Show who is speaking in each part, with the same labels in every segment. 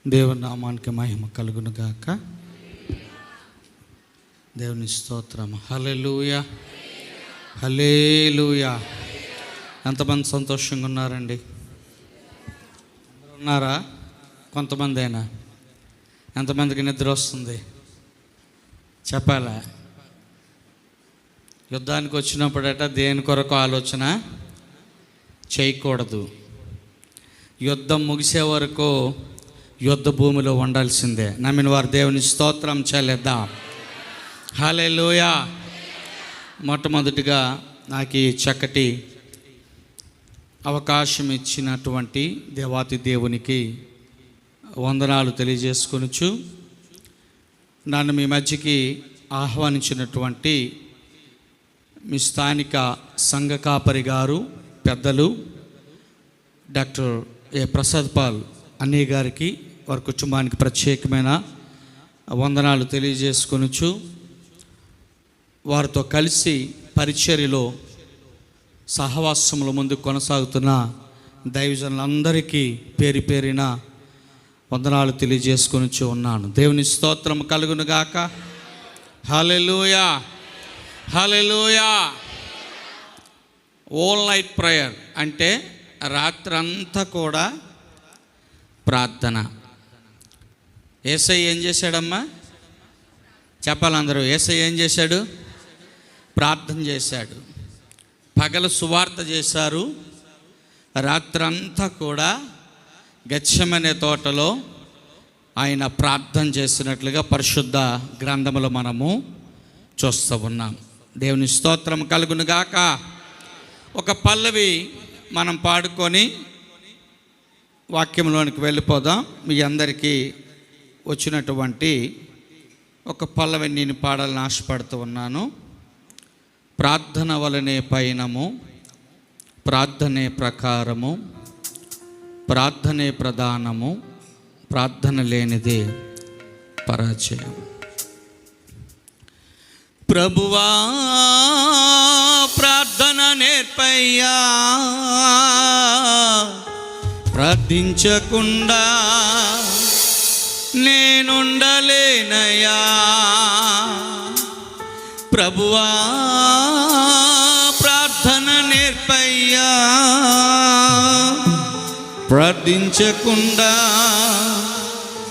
Speaker 1: దేవుని నామానికి మహిమ కలుగును గాక. దేవుని స్తోత్రం. హల్లెలూయా, హల్లెలూయా. ఎంతమంది సంతోషంగా ఉన్నారండి? ఉన్నారా? కొంతమంది అయినా ఎంతమందికి నిద్ర వస్తుంది చెప్పాలా? యుద్ధానికి వచ్చినప్పుడట దేని కొరకు ఆలోచన చేయకూడదు. యుద్ధం ముగిసే వరకు యుద్ధ భూమిలో ఉండాల్సిందే. నమ్మిన వారు దేవుని స్తోత్రం చెల్లిద్దాం. హల్లెలూయా. మొట్టమొదటిగా నాకు ఈ చక్కటి అవకాశం ఇచ్చినటువంటి దేవాతి దేవునికి వందనాలు తెలియజేసుకొనుచు, నన్ను మీ మధ్యకి ఆహ్వానించినటువంటి మీ స్థానిక సంఘ కాపరి గారు, పెద్దలు డాక్టర్ ఏ ప్రసాద్ పాల్ అన్నయ్య గారికి, వారి కుటుంబానికి ప్రత్యేకమైన వందనాలు తెలియజేసుకొనుచు, వారితో కలిసి పరిచర్యలో సహవాసముల ముందు కొనసాగుతున్న దైవజనులందరికీ పేరు పేరిన వందనాలు తెలియజేసుకొనుచు ఉన్నాను. దేవుని స్తోత్రం కలుగును గాక. హల్లెలూయా, హల్లెలూయా. ఆల్ నైట్ ప్రేయర్ అంటే రాత్రంతా కూడా ప్రార్థన. యేసయ్య ఏం చేశాడమ్మా? చెప్పాలందరూ. యేసయ్య ఏం చేశాడు? ప్రార్థన చేశాడు. పగలు సువార్త చేశారు, రాత్రంతా కూడా గెత్సెమనే తోటలో ఆయన ప్రార్థన చేసినట్లుగా పరిశుద్ధ గ్రంథములో మనము చూస్తూ ఉన్నాం. దేవుని స్తోత్రం కలుగును గాక. ఒక పల్లవి మనం పాడుకొని వాక్యంలోనికి వెళ్ళిపోదాం. మీ అందరికీ వచ్చినటువంటి ఒక పల్లవి నేను పాడాలని ఆశపడుతూ ఉన్నాను. ప్రార్థన వలనే పయనము, ప్రార్థనే ప్రకారము, ప్రార్థనే ప్రధానము, ప్రార్థన లేనిదే పరాజయం. ప్రభువా ప్రార్థన నేర్పయ్యా, ప్రార్థించకుండా నేనుండలేనయ్యా. ప్రభువా ప్రార్థన నేర్పయ్యా, ప్రార్థించకుండా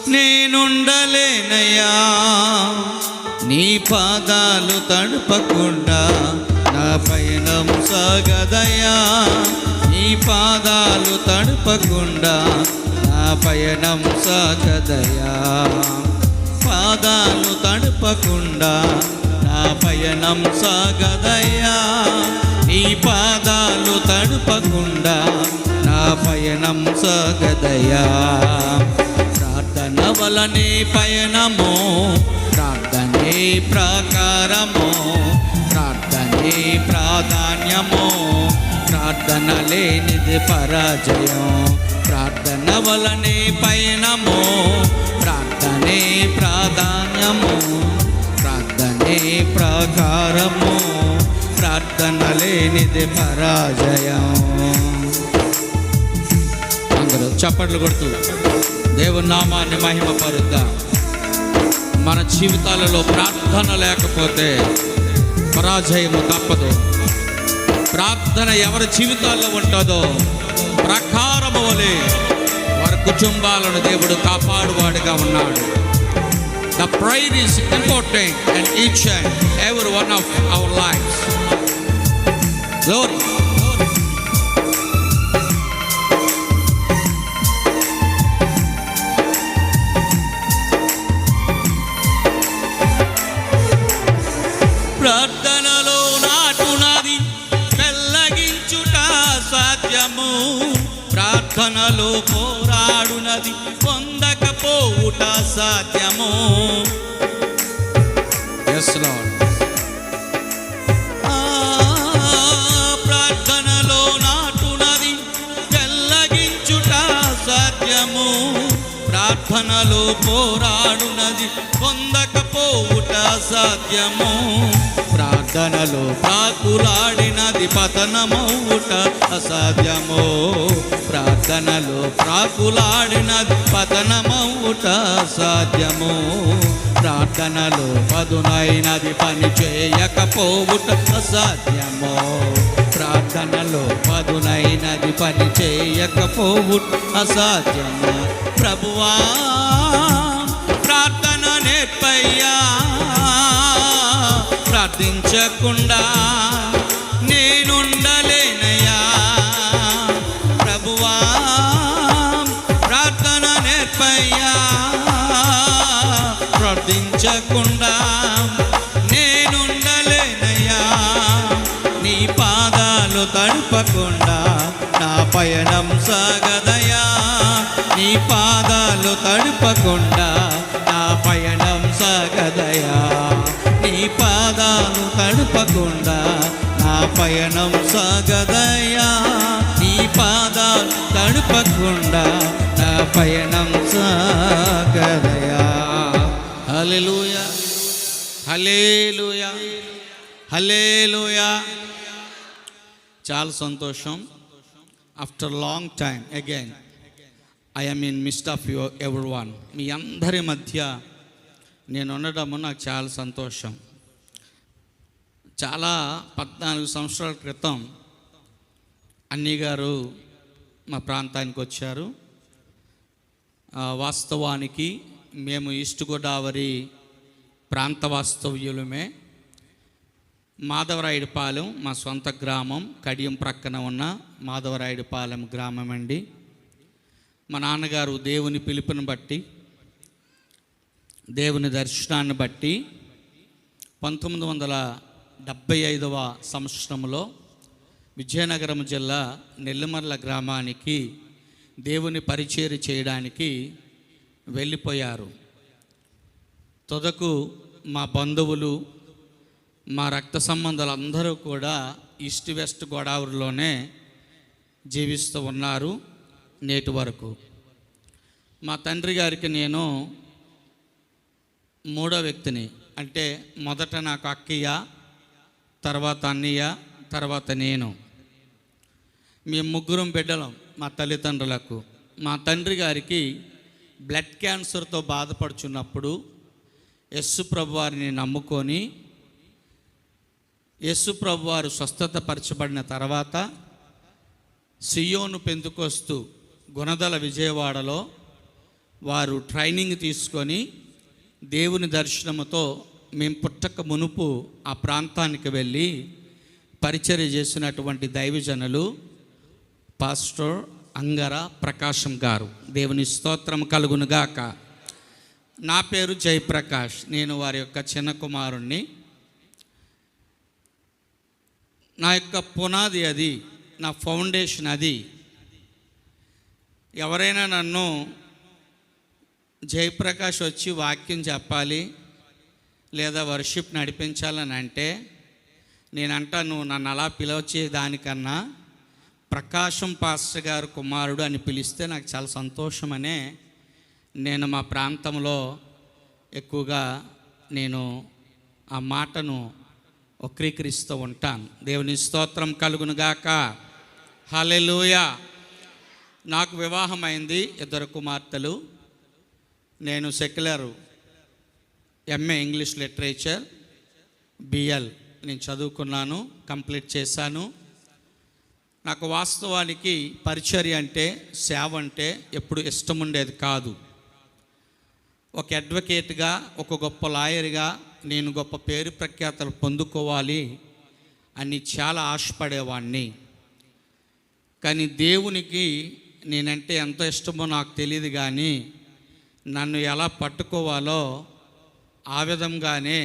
Speaker 1: నేనుండలేనయ్యా. నీ పాదాలు తడపకుండా నా పయనం సాగదయ్యా. నీ పాదాలు తడపకుండా నా పయనం సాగదయ్యా. పాదాలు తడపకుండా నా పయనం సాగదయ్యా. నీ పాదాలు తడపకుండా నా పయనం సాగదయ్యా. ప్రార్థన వలనే పయనము, ప్రార్థనే ప్రకారము, ప్రార్థనే ప్రాధాన్యము, ప్రార్థన లేనిది పరాజయం. ప్రార్థన వలనే పయనము, ప్రార్థనే ప్రాధాన్యము, ప్రార్థనే ప్రకారము, ప్రార్థన లేనిది పరాజయం. అందరూ చప్పట్లు కొడుతూ దేవుని నామాన్ని మహిమపరుద్దాం. మన జీవితాలలో ప్రార్థన లేకపోతే పరాజయము తప్పదు. ప్రార్థన ఎవరి జీవితాల్లో ఉంటుందో ప్రకారము వలె వారి కుటుంబాలను దేవుడు కాపాడువాడుగా ఉన్నాడు. The prayer is important in each and every one of our lives. Glory. ప్రార్థనలో నాటునది పెళ్ళగించుట సాధ్యము, ప్రార్థనలో పోరాడునది పొందకపోవుట సాధ్యము. Yes, Lord. ప్రార్థనలో నాటునది పెళ్ళగించుట సాధ్యము, ప్రార్థనలో పోరాడునది పొందకపోవుట సాధ్యము. ప్రార్థనలో ప్రాకులాడినది పతనమవుట అసాధ్యము. ప్రార్థనలో ప్రాకులాడినది పతనమవు పోవుట సాధ్యము. ప్రార్థనలో పదునైనది పని చేయకపోవుట అసాధ్యము. ప్రార్థనలో పదునైనది పని చేయకపోవుట అసాధ్యము. ప్రభువా ప్రార్థన నేర్పయ్యా, ప్రార్థించకుండా నేనుండలేనయ్యా. ప్రభువా ప్రార్థన నేర్పయ్యా, ప్రార్థించకుండా నేనుండలేనయ్యా. నీ పాదాలు తడపకుండా నా పయనం సాగదయా. నీ పాదాలు తడపకుండా నా పయనం సాగదయా. నీ పాదాలు తడపకుండా నా పయనం సాగదయా. నీ పాదాలు తడపకుండా నా పయనం సాగదయా. హల్లెలూయా, హల్లెలూయా, హల్లెలూయా. చాలా సంతోషం. After long time again I am in midst of you everyone. మీ అందరి మధ్య నేను ఉండడము నాకు చాలా సంతోషం. చాలా 14 సంవత్సరాల క్రితం అన్నీ గారు మా ప్రాంతానికి వచ్చారు. వాస్తవానికి మేము ఈస్ట్ గోదావరి ప్రాంత వాస్తవ్యులమే. మాధవరాయుడుపాలెం మా సొంత గ్రామం, కడియం ప్రక్కన ఉన్న మాధవరాయుడుపాలెం గ్రామం అండి. మా నాన్నగారు దేవుని పిలుపుని బట్టి, దేవుని దర్శనాన్ని బట్టి 1975వ సంవత్సరంలో విజయనగరం జిల్లా నెల్లిమర్ల గ్రామానికి దేవుని పరిచర్య చేయడానికి వెళ్ళిపోయారు. తుదకు మా బంధువులు, మా రక్త సంబంధాలు అందరూ కూడా ఈస్ట్ వెస్ట్ గోదావరిలోనే జీవిస్తూ ఉన్నారు నేటి వరకు. మా తండ్రి గారికి నేను మూడో వ్యక్తిని. అంటే మొదట నాకు అక్కయ్య, తర్వాత అన్నయ్య, తర్వాత నేను. మేము ముగ్గురం బిడ్డలం మా తల్లిదండ్రులకు. మా తండ్రి గారికి బ్లడ్ క్యాన్సర్తో బాధపడుచున్నప్పుడు యేసు ప్రభు వారిని నమ్ముకొని యేసు ప్రభు వారు స్వస్థత పరచబడిన తర్వాత సియోను పెంతుకొస్తూ గుణదల విజయవాడలో వారు ట్రైనింగ్ తీసుకొని దేవుని దర్శనముతో మేము పుట్టక మునుపు ఆ ప్రాంతానికి వెళ్ళి పరిచర్య చేసినటువంటి దైవజనులు పాస్టర్ అంగర ప్రకాశం గారు. దేవుని స్తోత్రం కలుగునుగాక. నా పేరు జయప్రకాష్. నేను వారి యొక్క చిన్న కుమారుణ్ణి. నా యొక్క పునాది అది, నా ఫౌండేషన్ అది. ఎవరైనా నన్ను జయప్రకాష్ వచ్చి వాక్యం చెప్పాలి లేదా వర్షిప్ నడిపించాలని అంటే నేనంటాను, నన్ను అలా పిలవచ్చే దానికన్నా ప్రకాశం పాస్టర్ గారు కుమారుడు అని పిలిస్తే నాకు చాలా సంతోషమనే నేను మా ప్రాంతంలో ఎక్కువగా నేను ఆ మాటను వక్రీకరిస్తూ ఉంటాను. దేవుని స్తోత్రం కలుగునుగాక. హల్లెలూయా. నాకు వివాహం అయింది, 2 కుమార్తెలు. నేను secular MA English literature BL నేను చదువుకున్నాను, కంప్లీట్ చేశాను. నాకు వాస్తవానికి పరిచర్య అంటే, సేవ అంటే ఎప్పుడు ఇష్టం ఉండేది కాదు. ఒక అడ్వకేట్గా, ఒక గొప్ప లాయర్గా నేను గొప్ప పేరు ప్రఖ్యాతలు పొందుకోవాలి అని చాలా ఆశపడేవాడిని. కానీ దేవునికి నేనంటే ఎంత ఇష్టమో నాకు తెలియదు, కానీ నన్ను ఎలా పట్టుకోవాలో ఆ విధంగానే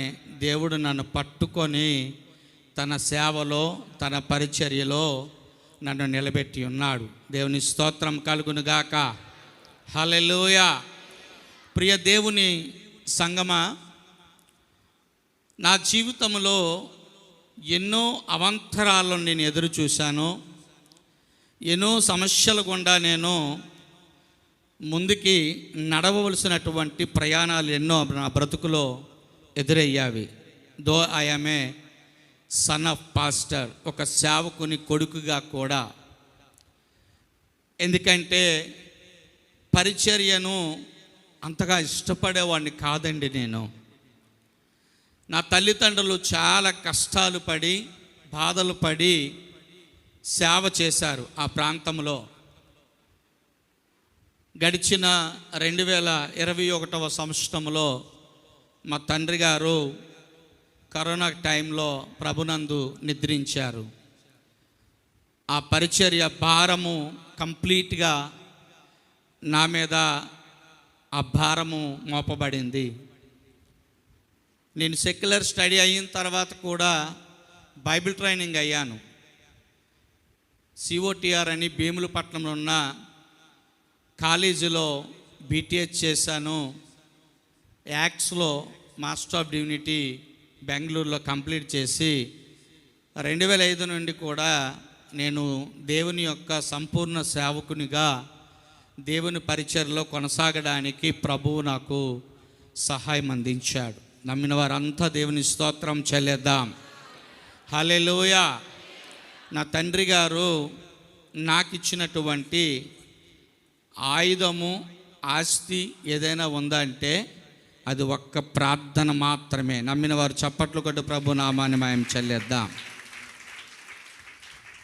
Speaker 1: దేవుడు నన్ను పట్టుకొని తన సేవలో, తన పరిచర్యలో నన్ను నిలబెట్టి ఉన్నాడు. దేవుని స్తోత్రం కలుగునుగాక. హల్లెలూయా. ప్రియ దేవుని సంగమా, నా జీవితంలో ఎన్నో అవాంతరాలను నేను ఎదురు చూశాను. ఎన్నో సమస్యల గుండా నేను ముందుకి నడవవలసినటువంటి ప్రయాణాలు ఎన్నో నా బ్రతుకులో ఎదురయ్యావి. Though I am a son of pastor, ఒక సేవకుని కొడుకుగా కూడా. ఎందుకంటే పరిచర్యను అంతగా ఇష్టపడేవాడిని కాదండి. నేను నా తల్లిదండ్రులు చాలా కష్టాలు పడి బాధలు పడి సేవ చేశారు ఆ ప్రాంతంలో. గడిచిన 2021వ సంవత్సరంలో మా తండ్రి గారు కరోనా టైంలో ప్రభునందు నిద్రించారు. ఆ పరిచర్య భారము కంప్లీట్గా నా మీద ఆ భారము మోపబడింది. నేను సెక్యులర్ స్టడీ అయిన తర్వాత కూడా బైబిల్ ట్రైనింగ్ అయ్యాను. COTR అని భీములపట్నంలో ఉన్న కాలేజీలో BTH చేశాను. యాక్ట్స్లో మాస్టర్ ఆఫ్ డివినిటీ బెంగళూరులో కంప్లీట్ చేసి 2005 నుండి కూడా నేను దేవుని యొక్క సంపూర్ణ సేవకునిగా దేవుని పరిచర్యలో కొనసాగడానికి ప్రభువు నాకు సహాయం అందించాడు. నమ్మిన వారంతా దేవుని స్తోత్రం చెల్లిద్దాం. హల్లెలూయా. నా తండ్రి గారు నాకు ఇచ్చినటువంటి ఆయుధము, ఆస్తి ఏదైనా ఉందా అంటే అది ఒక్క ప్రార్థన మాత్రమే. నమ్మిన వారు చప్పట్లు కొట్టు ప్రభు నామాన్ని మాయం చెల్లిద్దాం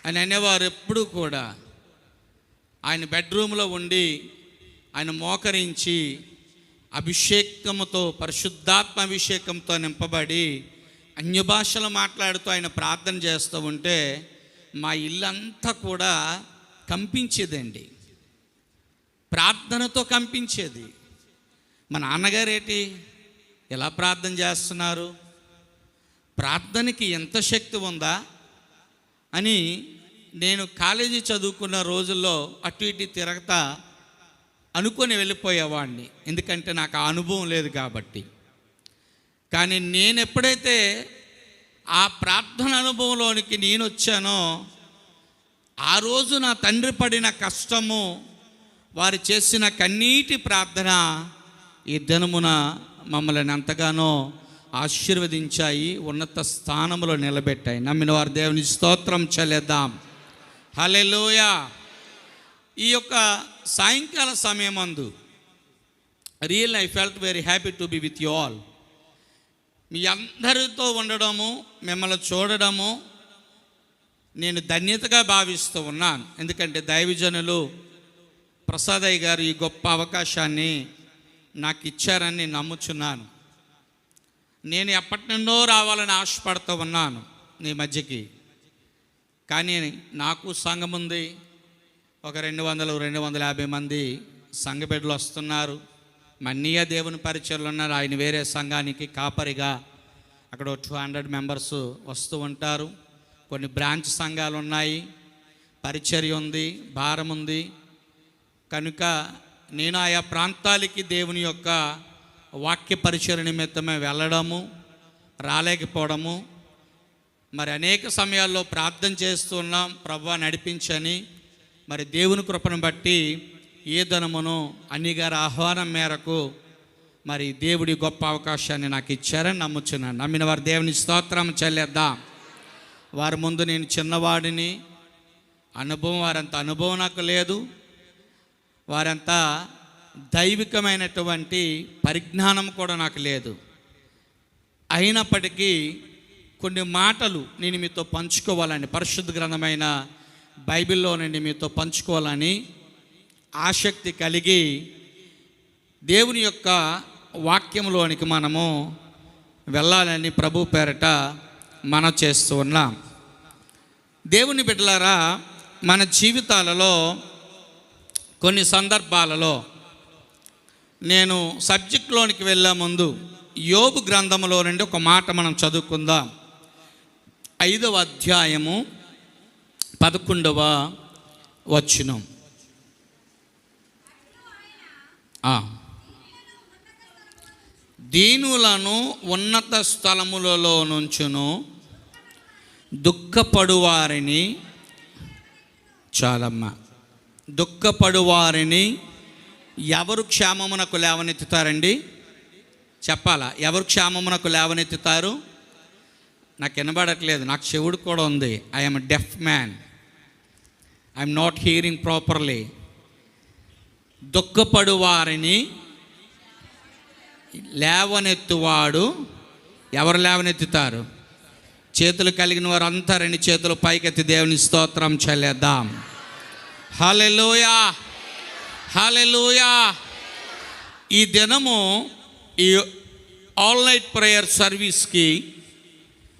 Speaker 1: అని అనేవారు. ఎప్పుడు కూడా ఆయన బెడ్రూమ్లో ఉండి ఆయన మోకరించి అభిషేకముతో, పరిశుద్ధాత్మ అభిషేకంతో నింపబడి అన్య భాషలు మాట్లాడుతూ ఆయన ప్రార్థన చేస్తూ ఉంటే మా ఇల్లంతా కూడా కంపించేదండి. ప్రార్థనతో కంపించేది. మా నాన్నగారేటి ఎలా ప్రార్థన చేస్తున్నారు, ప్రార్థనకి ఎంత శక్తి ఉందా అని నేను కాలేజీ చదువుకున్న రోజుల్లో అటు ఇటు తిరగతా అనుకొని వెళ్ళిపోయేవాడిని. ఎందుకంటే నాకు ఆ అనుభవం లేదు కాబట్టి. కానీ నేను ఎప్పుడైతే ఆ ప్రార్థన అనుభవంలోనికి నేను వచ్చానో ఆ రోజు నా తండ్రి పడిన కష్టము, వారు చేసిన కన్నీటి ప్రార్థన ఈ దినమున మమ్మల్ని ఎంతగానో ఆశీర్వదించాయి, ఉన్నత స్థానంలో నిలబెట్టాయి. నమ్మిన వారు దేవుని స్తోత్రం చెల్లిద్దాం. హల్లెలూయా. ఈ యొక్క సాయంకాల సమయమందు real I felt very happy to be with you all. మీ అందరితో ఉండడము, మిమ్మల్ని చూడడము నేను ధన్యతగా భావిస్తూ ఉన్నాను. ఎందుకంటే దైవజనులు ప్రసాదయ్య గారు ఈ గొప్ప అవకాశాన్ని నాకు ఇచ్చారని నమ్ముచున్నాను. నేను ఎప్పటి నుండో రావాలని ఆశపడుతూ ఉన్నాను నీ మధ్యకి. కానీ నాకు సంఘం ఉంది, ఒక 200-250 మంది సంఘ బిడ్డలు వస్తున్నారు. మన్నీయ దేవుని పరిచయలు ఉన్నారు. ఆయన వేరే సంఘానికి కాపరిగా అక్కడ 200 మెంబర్స్ వస్తూ ఉంటారు. కొన్ని బ్రాంచ్ సంఘాలు ఉన్నాయి, పరిచర్య ఉంది, భారం ఉంది. కనుక నేను ఆయా ప్రాంతాలకి దేవుని యొక్క వాక్య పరిచర్య నిమిత్తమే వెళ్ళడము, రాలేకపోవడము. మరి అనేక సమయాల్లో ప్రార్థన చేస్తున్నాం, ప్రభువా నడిపించని. మరి దేవుని కృపను బట్టి ఏ ధనమును అన్నిగారి ఆహ్వానం మేరకు మరి దేవుడి గొప్ప అవకాశాన్ని నాకు ఇచ్చారని నమ్ముచున్నాను. నమ్మిన వారు దేవుని స్తోత్రం చెల్లిద్దాం. వారి ముందు నేను చిన్నవాడిని, వారంత అనుభవం నాకు లేదు, వారంతా దైవికమైనటువంటి పరిజ్ఞానం కూడా నాకు లేదు. అయినప్పటికీ కొన్ని మాటలు నేను మీతో పంచుకోవాలని, పరిశుద్ధ గ్రంథమైన బైబిల్లో నుండి మీతో పంచుకోవాలని ఆసక్తి కలిగి దేవుని యొక్క వాక్యంలోనికి మనము వెళ్ళాలని ప్రభు పేరట మనం చేస్తూ ఉన్నాం. దేవుని బిడ్డలారా, మన జీవితాలలో కొన్ని సందర్భాలలో నేను సబ్జెక్ట్లోనికి వెళ్ళే ముందు యోబు గ్రంథంలో నుండి ఒక మాట మనం చదువుకుందాం. 5వ అధ్యాయము 11వ వచనం. దీనులను ఉన్నత స్థలములలో నుంచును, దుఃఖపడువారిని, చాలమ్మ, దుఃఖపడువారిని ఎవరు క్షేమమునకు లేవనెత్తుతారండి? చెప్పాలా? ఎవరు క్షేమమునకు లేవనెత్తుతారు? నాకు వినబడట్లేదు, నాకు చెవుడు కూడా ఉంది. I'm deaf man, I'm not hearing properly. దుఃఖపడు వారిని లేవనెత్తువాడు. ఎవరు లేవనెత్తుతారు? చేతులు కలిగిన వారు అంతా రెండు చేతులు పైకెత్తి దేవుని స్తోత్రం చెల్లేద్దాం. హల్లెలూయా, హల్లెలూయా. ఈ దినము ఈ ఆల్ నైట్ ప్రేయర్ సర్వీస్కి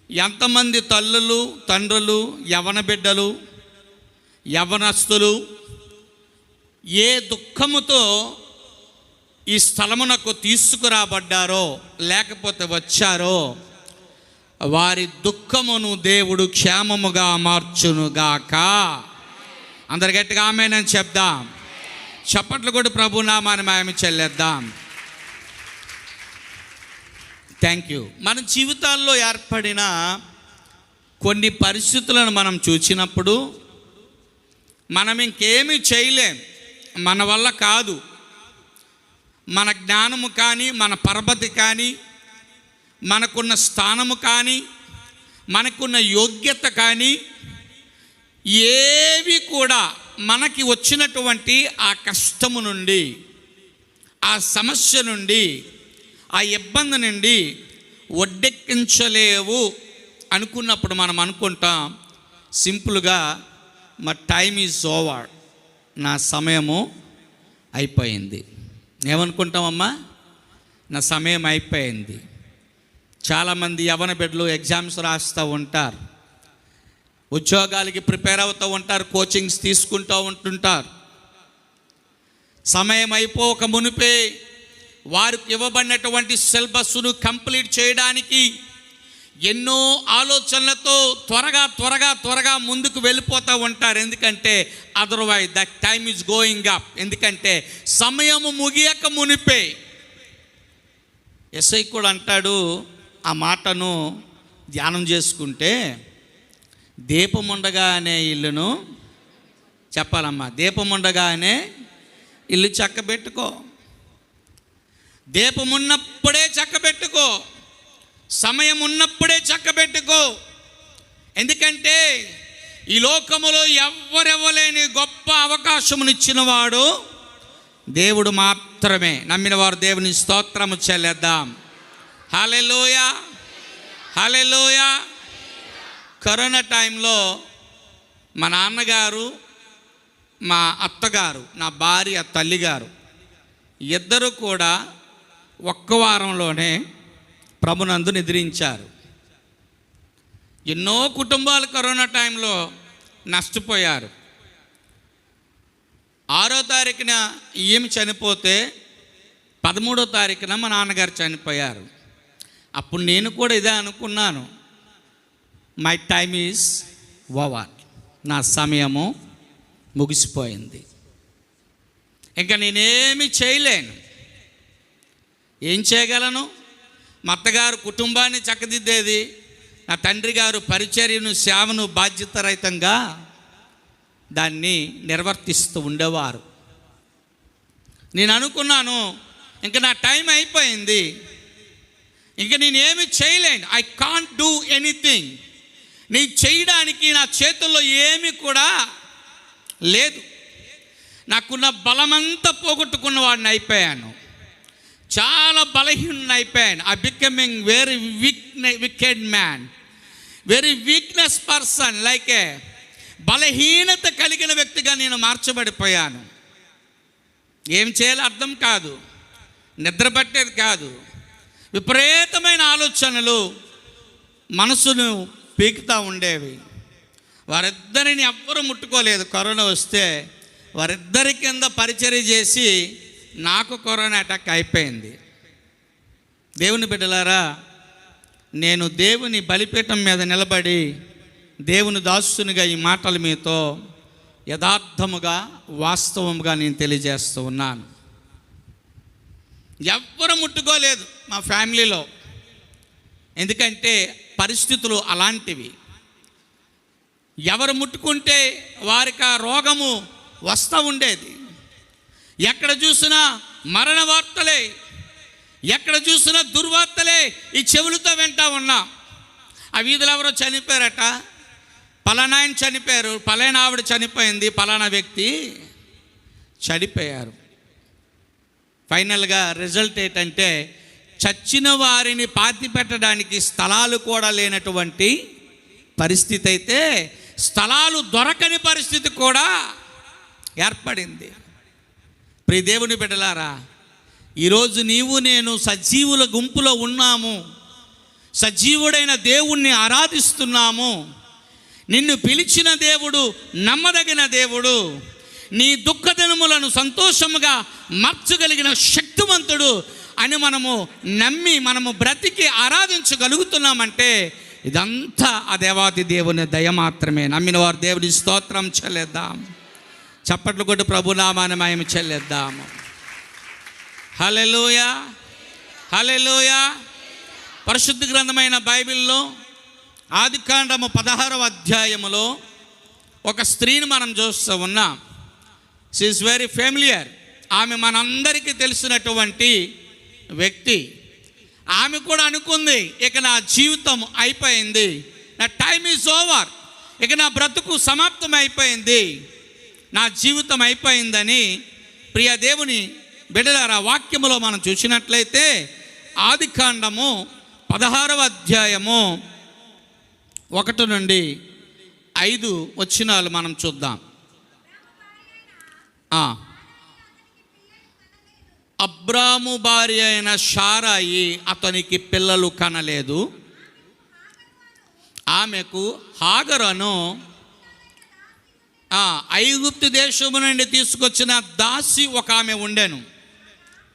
Speaker 1: ఎంతమంది తల్లులు, తండ్రులు, యవన బిడ్డలు, యవనస్తులు ఏ దుఃఖముతో ఈ స్థలమునకు తీసుకురాబడ్డారో లేకపోతే వచ్చారో వారి దుఃఖమును దేవుడు క్షేమముగా మార్చునుగాక. అందరు గట్టిగా ఆమేనని చెప్దాం. చప్పట్లు కూడా ప్రభు నామాన్ని మహిమ చెల్లేద్దాం. Thank you. మన జీవితాల్లో ఏర్పడిన కొన్ని పరిస్థితులను మనం చూసినప్పుడు మనం ఇంకేమీ చేయలేం, మన వల్ల కాదు. మన జ్ఞానము కానీ, మన పరపతి కానీ, మనకున్న స్థానము కానీ, మనకున్న యోగ్యత కానీ ఏవి కూడా మనకి వచ్చినటువంటి ఆ కష్టము నుండి, ఆ సమస్య నుండి, ఆ ఇబ్బంది నుండి ఒడ్డెక్కించలేవు అనుకున్నప్పుడు మనం అనుకుంటాం సింపుల్గా, మా టైమ్ ఈజ్ ఓవర్, నా సమయము అయిపోయింది. ఏమనుకుంటామమ్మా? నా సమయం అయిపోయింది. చాలామంది యవన బిడ్డలు ఎగ్జామ్స్ రాస్తూ ఉంటారు, ఉద్యోగాలకి ప్రిపేర్ అవుతూ ఉంటారు, కోచింగ్స్ తీసుకుంటూ ఉంటుంటారు. సమయం అయిపోక మునిపే వారికి ఇవ్వబడినటువంటి సిలబస్ను కంప్లీట్ చేయడానికి ఎన్నో ఆలోచనలతో త్వరగా ముందుకు వెళ్ళిపోతూ ఉంటారు. ఎందుకంటే otherwise the time is going up. ఎందుకంటే సమయము ముగియక మునిపే. ఎస్ఐ కూడా అంటాడు ఆ మాటను ధ్యానం చేసుకుంటే, దీపముండగానే ఇల్లును చెప్పాలమ్మా, దీపముండగానే ఇల్లు చక్కబెట్టుకో, దీపమున్నప్పుడే చక్కబెట్టుకో, సమయం ఉన్నప్పుడే చక్కబెట్టుకో. ఎందుకంటే ఈ లోకములో ఎవ్వరెవ్వలేని గొప్ప అవకాశమునిచ్చినవాడు దేవుడు మాత్రమే. నమ్మిన వారు దేవుని స్తోత్రము చెల్లేద్దాం. హల్లెలూయా, హల్లెలూయా. కరోనా టైంలో మా నాన్నగారు, మా అత్తగారు, నా భార్య తల్లిగారు ఇద్దరు కూడా ఒక్క వారంలోనే ప్రభునందు నిద్రించారు. ఎన్నో కుటుంబాలు కరోనా టైంలో నష్టపోయారు. 6వ తారీఖున ఈమె చనిపోతే 13వ తారీఖున మా నాన్నగారు చనిపోయారు. అప్పుడు నేను కూడా ఇదే అనుకున్నాను, మై టైమ్ ఈజ్ ఓవర్, నా సమయము ముగిసిపోయింది, ఇంకా నేనేమి చేయలేను. ఏం చేయగలను? మా అత్తగారు కుటుంబాన్ని చక్కదిద్దేది, నా తండ్రి గారు పరిచర్యను, సేవను బాధ్యతారహితంగా దాన్ని నిర్వర్తిస్తూ ఉండేవారు. నేను అనుకున్నాను ఇంకా నా టైం అయిపోయింది, ఇంకా నేనేమి చేయలేను. I can't do anything. నేను చేయడానికి నా చేతుల్లో ఏమీ కూడా లేదు. నాకున్న బలమంతా పోగొట్టుకున్న వాడిని అయిపోయాను, చాలా బలహీన అయిపోయాను. I becoming very wicked man, very weakness person, like ఏ బలహీనత కలిగిన వ్యక్తిగా నేను మార్చబడిపోయాను. ఏం చేయాలో అర్థం కాదు, నిద్ర పట్టేది కాదు, విపరీతమైన ఆలోచనలు మనసును పీకుతూ ఉండేవి. వారిద్దరిని ఎవ్వరూ ముట్టుకోలేదు. కరోనా వస్తే వారిద్దరి కింద పరిచర్య చేసి నాకు కరోనా అటాక్ అయిపోయింది. దేవుని బిడ్డలారా, నేను దేవుని బలిపీఠం మీద నిలబడి దేవుని దాసునిగా ఈ మాటలు మీతో యథార్థముగా, వాస్తవముగా నేను తెలియజేస్తూ ఉన్నాను. ఎవ్వరు ముట్టుకోలేదు మా ఫ్యామిలీలో, ఎందుకంటే పరిస్థితులు అలాంటివి. ఎవరు ముట్టుకుంటే వారికి ఆ రోగము వస్తూ ఉండేది. ఎక్కడ చూసినా మరణ వార్తలే, ఎక్కడ చూసినా దుర్వార్తలే ఈ చెవులతో వింటా ఉన్నా. ఆ వీధిలో ఎవరో చనిపోయారట, పలానా ఆయన చనిపోయారు, పలానా ఆవిడ చనిపోయింది, పలానా వ్యక్తి చనిపోయారు. ఫైనల్గా రిజల్ట్ ఏంటంటే చచ్చిన వారిని పాతిపెట్టడానికి స్థలాలు కూడా లేనటువంటి పరిస్థితి అయితే స్థలాలు దొరకని పరిస్థితి కూడా ఏర్పడింది. ప్రియ దేవుని బిడ్డలారా, ఈరోజు నీవు నేను సజీవుల గుంపులో ఉన్నాము, సజీవుడైన దేవుణ్ణి ఆరాధిస్తున్నాము. నిన్ను పిలిచిన దేవుడు నమ్మదగిన దేవుడు, నీ దుఃఖదినములను సంతోషముగా మార్చగలిగిన శక్తివంతుడు అని మనము నమ్మి మనము బ్రతికి ఆరాధించగలుగుతున్నామంటే ఇదంతా ఆ దేవాది దేవుని దయ మాత్రమే. నమ్మిన వారు దేవుని స్తోత్రం చెల్లిద్దాం. చప్పట్లు కొట్టి ప్రభునామాన్ని మహిమ చెల్లిద్దాము. హల్లెలూయా, హల్లెలూయా. పరిశుద్ధ గ్రంథమైన బైబిల్లో ఆదికాండము 16వ అధ్యాయములో ఒక స్త్రీని మనం చూస్తూ ఉన్నాం. She is very familiar. ఆమె మనందరికీ తెలిసినటువంటి వ్యక్తి. ఆమె కూడా అనుకుంది, ఇక నా జీవితం అయిపోయింది, నా టైమ్ ఈజ్ ఓవర్, ఇక నా బ్రతుకు సమాప్తం అయిపోయింది, నా జీవితం అయిపోయిందని. ప్రియ దేవుని బిడ్డలారా, వాక్యములో మనం చూసినట్లయితే ఆదికాండము 16వ అధ్యాయము 1 నుండి 5 వచనాలు మనం చూద్దాం. అబ్రాము భార్య అయిన శారాయి అతనికి పిల్లలు కనలేదు. ఆమెకు హాగరును ఐగుప్తు దేశము నుండి తీసుకొచ్చిన దాసి ఒక ఆమె ఉండెను.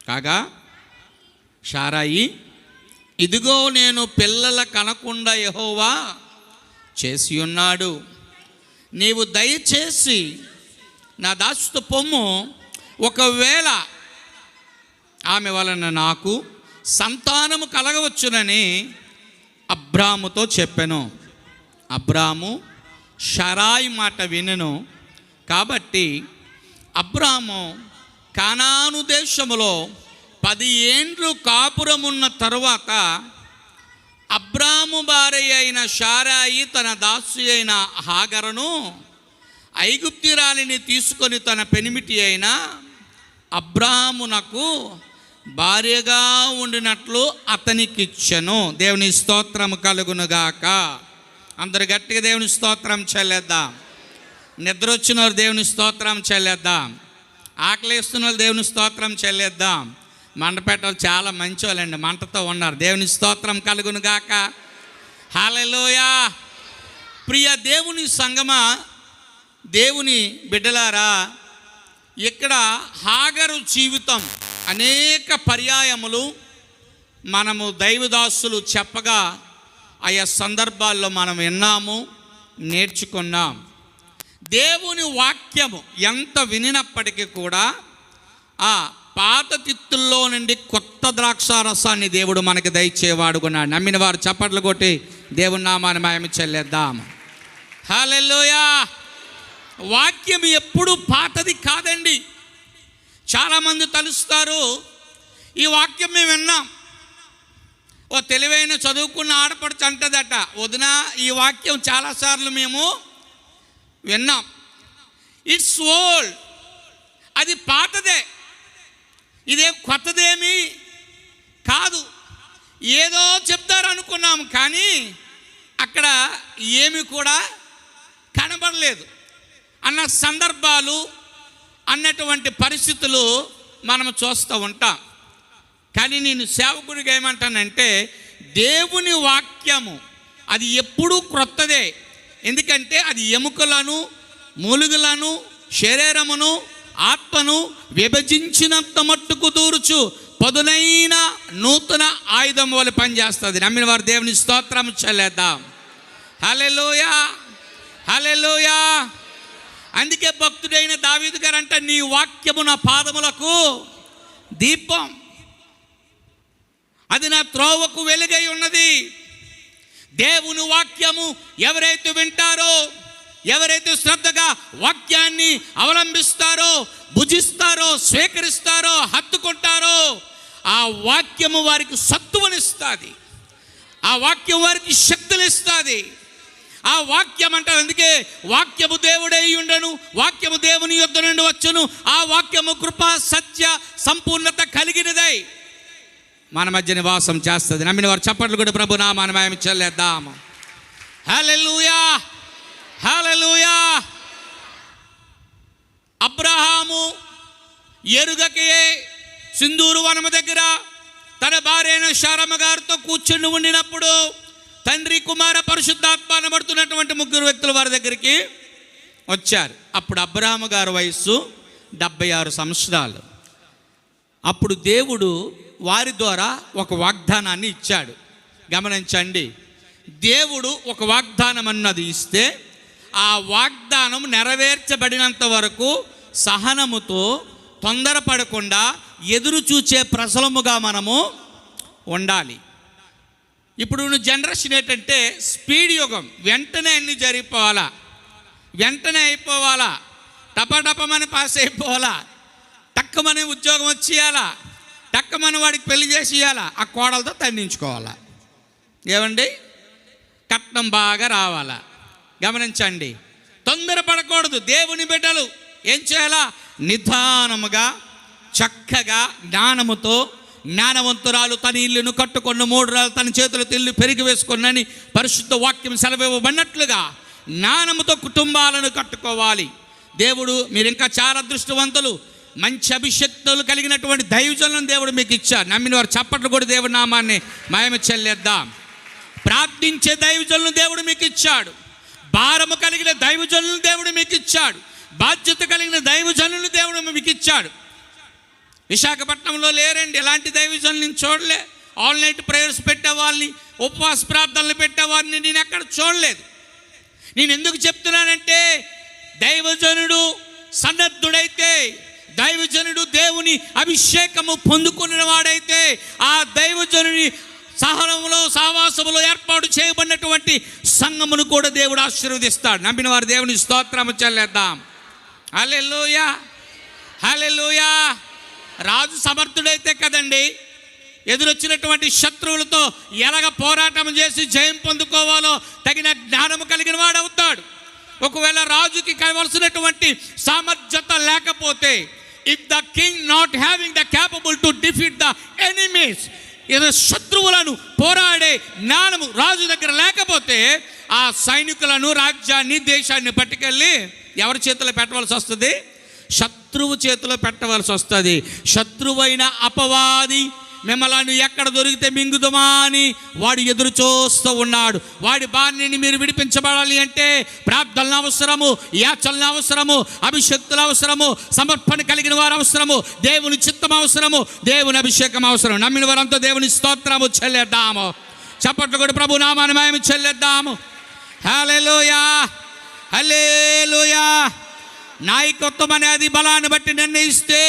Speaker 1: కాగా శారాయి, ఇదిగో నేను పిల్లల కనకుండా యెహోవా చేసి ఉన్నాడు, నీవు దయచేసి నా దాసితో పొమ్ము, ఒకవేళ ఆమె వలన నాకు సంతానము కలగవచ్చునని అబ్రాముతో చెప్పెను. అబ్రాము శారాయి మాట వినెను. కాబట్టి అబ్రాము కానాను దేశములో 10 ఏండ్లు కాపురమున్న తరువాత అబ్రాము భార్య అయిన శారాయి తన దాసి అయిన హాగరును ఐగుప్తురాలిని తీసుకొని తన పెనిమిటి అయిన అబ్రామునకు భార్యగా ఉండినట్లు అతనికిచ్చెను. దేవుని స్తోత్రం కలుగునుగాక. అందరు గట్టిగా దేవుని స్తోత్రం చెల్లేద్దాం. నిద్ర వచ్చిన వారు దేవుని స్తోత్రం చెల్లేద్దాం. ఆకలిస్తున్న వాళ్ళు దేవుని స్తోత్రం చెల్లేద్దాం. మంటపెట్టలు చాలా మంచి వాళ్ళండి, మంటతో ఉన్నారు. దేవుని స్తోత్రం కలుగునుగాక. హల్లెలూయా. ప్రియ దేవుని సంగమా, దేవుని బిడ్డలారా, ఇక్కడ హాగరు జీవితం అనేక పర్యాయములు మనము దైవదాసులు చెప్పగా ఆయా సందర్భాల్లో మనం విన్నాము, నేర్చుకున్నాం. దేవుని వాక్యము ఎంత వినినప్పటికీ కూడా ఆ పాత తిత్తుల్లో నుండి కొత్త ద్రాక్షారసాన్ని దేవుడు మనకి దయచేవాడుకున్నాడు. నమ్మిన వారు చప్పట్లు కొట్టి దేవుని నామాన్ని మహిమ చెల్లేద్దాం. హల్లెలూయా. వాక్యం ఎప్పుడు పాతది కాదండి. చాలామంది తలుస్తారు, ఈ వాక్యం మేము విన్నాం, ఓ తెలివైన చదువుకున్న ఆడపడుచు అంటదట, వదినా ఈ వాక్యం చాలాసార్లు మేము విన్నాం, ఇట్స్ ఓల్డ్, అది పాతదే, ఇదే కొత్తదేమీ కాదు, ఏదో చెప్తారు అనుకున్నాం కానీ అక్కడ ఏమి కూడా కనబడలేదు అన్న సందర్భాలు, అన్నటువంటి పరిస్థితులు మనం చూస్తూ ఉంటాం. కానీ నేను సేవకుడిగా ఏమంటానంటే, దేవుని వాక్యము అది ఎప్పుడూ క్రొత్తదే. ఎందుకంటే అది ఎముకలను, మూలుగులను, శరీరమును, ఆత్మను విభజించినంత మట్టుకు దూరుచు పదునైన నూతన ఆయుధం వల్ల పనిచేస్తుంది. నమ్మిన వారు దేవుని స్తోత్రం చెల్లేద్దాం. హల్లెలూయా, హల్లెలూయా. అందుకే భక్తుడైన దావీదు గారు అంట, నీ వాక్యము నా పాదములకు దీపం, అది నా త్రోవకు వెలుగై ఉన్నది. దేవుని వాక్యము ఎవరైతే వింటారో, ఎవరైతే శ్రద్ధగా వాక్యాన్ని అవలంబిస్తారో, భుజిస్తారో, స్వీకరిస్తారో, హత్తుకుంటారో, ఆ వాక్యము వారికి సత్తువనిస్తుంది, ఆ వాక్యం వారికి శక్తునిస్తుంది. ఆ వాక్యం అంటారు, అందుకే వాక్యము దేవుడై ఉండను, వాక్యము దేవుని యొద్ద నుండి వచ్చును, ఆ వాక్యము కృప సత్య సంపూర్ణత కలిగినదై. మన మధ్య నివాసం చేస్తుంది. నమ్మిన వారు చప్పట్లు కూడా ప్రభు నామాన్ని మహిమ చెల్లేద్దాము. హల్లెలూయా, హల్లెలూయా. అబ్రహాము ఎరుగకే సింధూరు వనము దగ్గర తన భార్య అయిన శారమ్మ గారితో కూర్చుని ఉండినప్పుడు తండ్రి, కుమార, పరిశుద్ధాత్మ అనబడుతున్నటువంటి ముగ్గురు వ్యక్తులు వారి దగ్గరికి వచ్చారు. అప్పుడు అబ్రహాము గారి వయస్సు 76 సంవత్సరాలు. అప్పుడు దేవుడు వారి ద్వారా ఒక వాగ్దానాన్ని ఇచ్చాడు. గమనించండి, దేవుడు ఒక వాగ్దానం అన్నది ఇస్తే ఆ వాగ్దానం నెరవేర్చబడినంత వరకు సహనముతో, తొందరపడకుండా ఎదురు చూచే ప్రజలముగా మనము ఉండాలి. ఇప్పుడు జనరేషన్ ఏంటంటే స్పీడ్ యుగం. వెంటనే అన్ని జరిగిపోవాలా, వెంటనే అయిపోవాలా, టపటపమని పాస్ అయిపోవాలా, టక్కమని ఉద్యోగం వచ్చేయాలా, టక్కమని వాడికి పెళ్లి చేసి ఇవ్వాలా, ఆ కోడలతో తండించుకోవాలా. ఏమండి, కట్నం బాగా రావాలా. గమనించండి, తొందరపడకూడదు. దేవుని బిడ్డలు ఏం చేయాలా? నిదానముగా, చక్కగా, జ్ఞానముతో, జ్ఞానవంతురాలు తన ఇల్లును కట్టుకున్న 3 రాళ్ళు తన చేతులతో ఇల్లు పెరిగి వేసుకున్నని పరిశుద్ధ వాక్యం సెలవివ్వబడినట్లుగా జ్ఞానముతో కుటుంబాలను కట్టుకోవాలి. దేవుడు, మీరు ఇంకా చాలా అదృష్టవంతులు, మంచి అభిషక్తులు కలిగినటువంటి దైవజనులను దేవుడు మీకు ఇచ్చారు. నమ్మిన వారు చప్పట్లు కూడా దేవుడి నామాన్ని మహిమ చెల్లేద్దాం. ప్రార్థించే దైవజనులను దేవుడు మీకు ఇచ్చాడు. భారము కలిగిన దైవజనులను దేవుడు మీకు ఇచ్చాడు. బాధ్యత కలిగిన దైవజనులను దేవుడు మీకు ఇచ్చాడు. విశాఖపట్నంలో లేరండి ఎలాంటి దైవజనులు నేను చూడలే. ఆల్ నైట్ ప్రేయర్స్ పెట్టేవాళ్ళని, ఉపవాస ప్రార్థనలు పెట్టేవారిని నేను ఎక్కడ చూడలేదు. నేను ఎందుకు చెప్తున్నానంటే, దైవజనుడు సన్నద్ధుడైతే, దైవజనుడు దేవుని అభిషేకము పొందుకున్న వాడైతే, ఆ దైవజనుని సహనంలో, సహవాసములో ఏర్పాటు చేయబడినటువంటి సంఘమును కూడా దేవుడు ఆశీర్వదిస్తాడు. నమ్మిన వారు దేవుని స్తోత్రము చెల్లేద్దాం. హల్లెలూయా, హల్లెలూయా. రాజు సమర్థుడైతే కదండి ఎదురొచ్చినటువంటి శత్రువులతో ఎలాగ పోరాటం చేసి జయం పొందుకోవాలో తగిన జ్ఞానము కలిగిన వాడు అవుతాడు. ఒకవేళ రాజుకి కావలసినటువంటి సామర్థ్యత లేకపోతే, if the king not having the capable to defeat the enemies, శత్రువులను పోరాడే జ్ఞానము రాజు దగ్గర లేకపోతే, ఆ సైనికులను, రాజ్యాన్ని, దేశాన్ని పట్టుకెళ్ళి ఎవరి చేతిలో పెట్టవలసి వస్తుంది? శత్రువు చేతిలో పెట్టవలసి వస్తుంది. శత్రువైన అపవాది మిమ్మల్ని ఎక్కడ దొరికితే మింగుదమా అని వాడు ఎదురు చూస్తూ ఉన్నాడు. వాడి బారిని మీరు విడిపించబడాలి అంటే ప్రార్థనలు అవసరము, యాచనలు అవసరము, అభిషక్తులు అవసరము, సమర్పణ కలిగిన వారు అవసరము, దేవుని చిత్తం అవసరము, దేవుని అభిషేకం అవసరం. నమ్మిన వారంతా దేవుని స్తోత్రము చెల్లేద్దాము. చప్పట్లు కూడా ప్రభు నామాన్ని మహిమ చెల్లేద్దాము. హల్లెలూయా, హల్లెలూయా. నాయకత్వం అనేది బలాన్ని బట్టి నిర్ణయిస్తే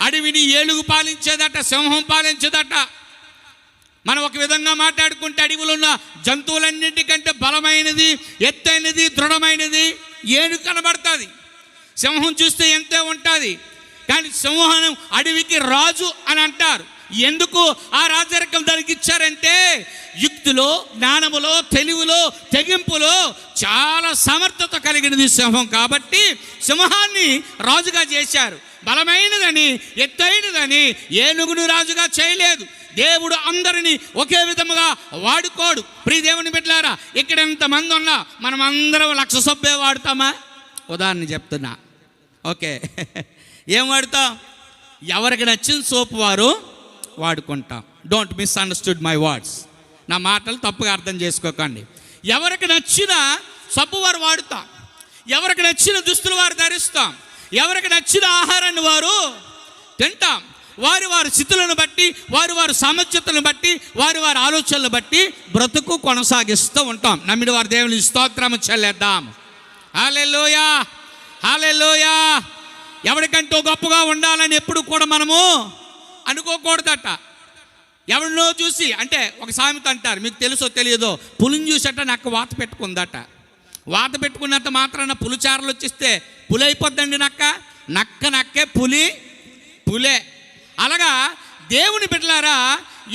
Speaker 1: అడవిని ఏనుగు పాలించేదట, సింహం పాలించేదట. మనం ఒక విధంగా మాట్లాడుకుంటే అడవిలో ఉన్న జంతువులన్నింటికంటే బలమైనది, ఎత్తైనది, దృఢమైనది ఏనుగు కనబడుతుంది. సింహం చూస్తే ఎంతే ఉంటుంది, కానీ సింహం అడవికి రాజు అని అంటారు. ఎందుకు ఆ రాజరికం దానికి ఇచ్చారంటే, యుక్తిలో, జ్ఞానములో, తెలివిలో, తెగింపులో చాలా సమర్థత కలిగినది సింహం. కాబట్టి సింహాన్ని రాజుగా చేశారు. బలమైనదని, ఎత్తైనదని ఏనుగును రాజుగా చేయలేదు. దేవుడు అందరినీ ఒకే విధముగా వాడుకోడు. ప్రియ దేవుని బిడ్డలారా, ఇక్కడ ఎంతమంది ఉన్నా మనం అందరం 1,00,000 సబ్బే వాడుతామా? ఉదాహరణ చెప్తున్నా. ఓకే, ఏం వాడుతాం? ఎవరికి నచ్చిన సోపు వారు వాడుకుంటాం. Don't misunderstood my words. నా మాటలు తప్పుగా అర్థం చేసుకోకండి. ఎవరికి నచ్చిన సబ్బు వారు వాడుతాం, ఎవరికి నచ్చిన దుస్తులు వారు ధరిస్తాం, ఎవరికి నచ్చిన ఆహారాన్ని వారు తింటాం. వారి వారి స్థితులను బట్టి, వారి సామర్థ్యతలను బట్టి, వారి ఆలోచనలు బట్టి బ్రతుకు కొనసాగిస్తూ ఉంటాం. నమ్మిన వారి దేవుని స్తోత్రము చెల్లేద్దాం. హల్లెలూయా, హల్లెలూయా. ఎవరికంటూ గొప్పగా ఉండాలని ఎప్పుడు కూడా మనము అనుకోకూడదట. ఎవరినో చూసి, అంటే ఒక సామెత అంటారు, మీకు తెలుసో తెలియదో, పులిని చూసట నక్క వాత పెట్టుకుందట. వాత పెట్టుకున్నంత మాత్రాన పులిచారలు వచ్చేస్తే పులి అయిపోద్దండి నక్క. నక్కే, పులి పులే. అలాగా దేవుని బిడ్డలారా,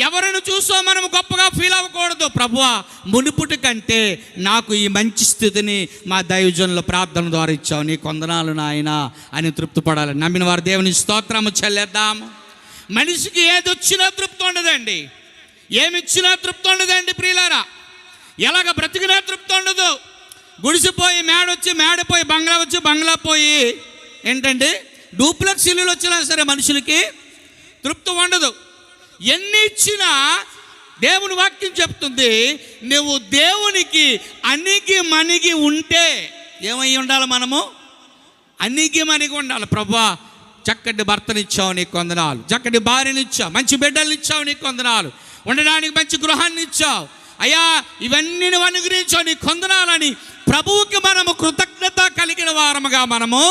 Speaker 1: ఎవరిని చూసో మనం గొప్పగా ఫీల్ అవ్వకూడదు. ప్రభువా, మునుపుటి కంటే నాకు ఈ మంచి స్థితిని మా దైవజనుల ప్రార్థన ద్వారా ఇచ్చావు, నీ కొందనాలు నాయన అని తృప్తి పడాలి. నమ్మిన వారు దేవుని స్తోత్రము చెల్లేద్దాము. మనిషికి ఏది వచ్చినా తృప్తి ఉండదండి, ఏమిచ్చినా తృప్తి ఉండదండి ప్రియులారా. ఎలాగ బ్రతికినా తృప్తి ఉండదు. గుడిసిపోయి మేడొచ్చి, మేడపోయి బంగ్లా వచ్చి, బంగ్లా పోయి ఏంటంటే డూప్లెక్స్ ఇల్లులు వచ్చినా సరే మనుషులకి తృప్తి ఉండదు. ఎన్ని ఇచ్చినా దేవుని వాక్యం చెప్తుంది, నువ్వు దేవునికి అణిగి మణిగి ఉంటే ఏమై ఉండాలి? మనము అణిగి మణిగి ఉండాలి. ప్రభువా, చక్కటి భర్తనిచ్చావు, నీకు వందనాలు. చక్కటి భార్యనిచ్చావు, మంచి బిడ్డలు ఇచ్చావు, నీకు వందనాలు. ఉండడానికి మంచి గృహాన్ని ఇచ్చావు అయ్యా, ఇవన్నీ నువ్వు అనుగ్రహించావు, నీకు వందనాలని ప్రభువుకి మనము కృతజ్ఞత కలిగిన వారముగా మనము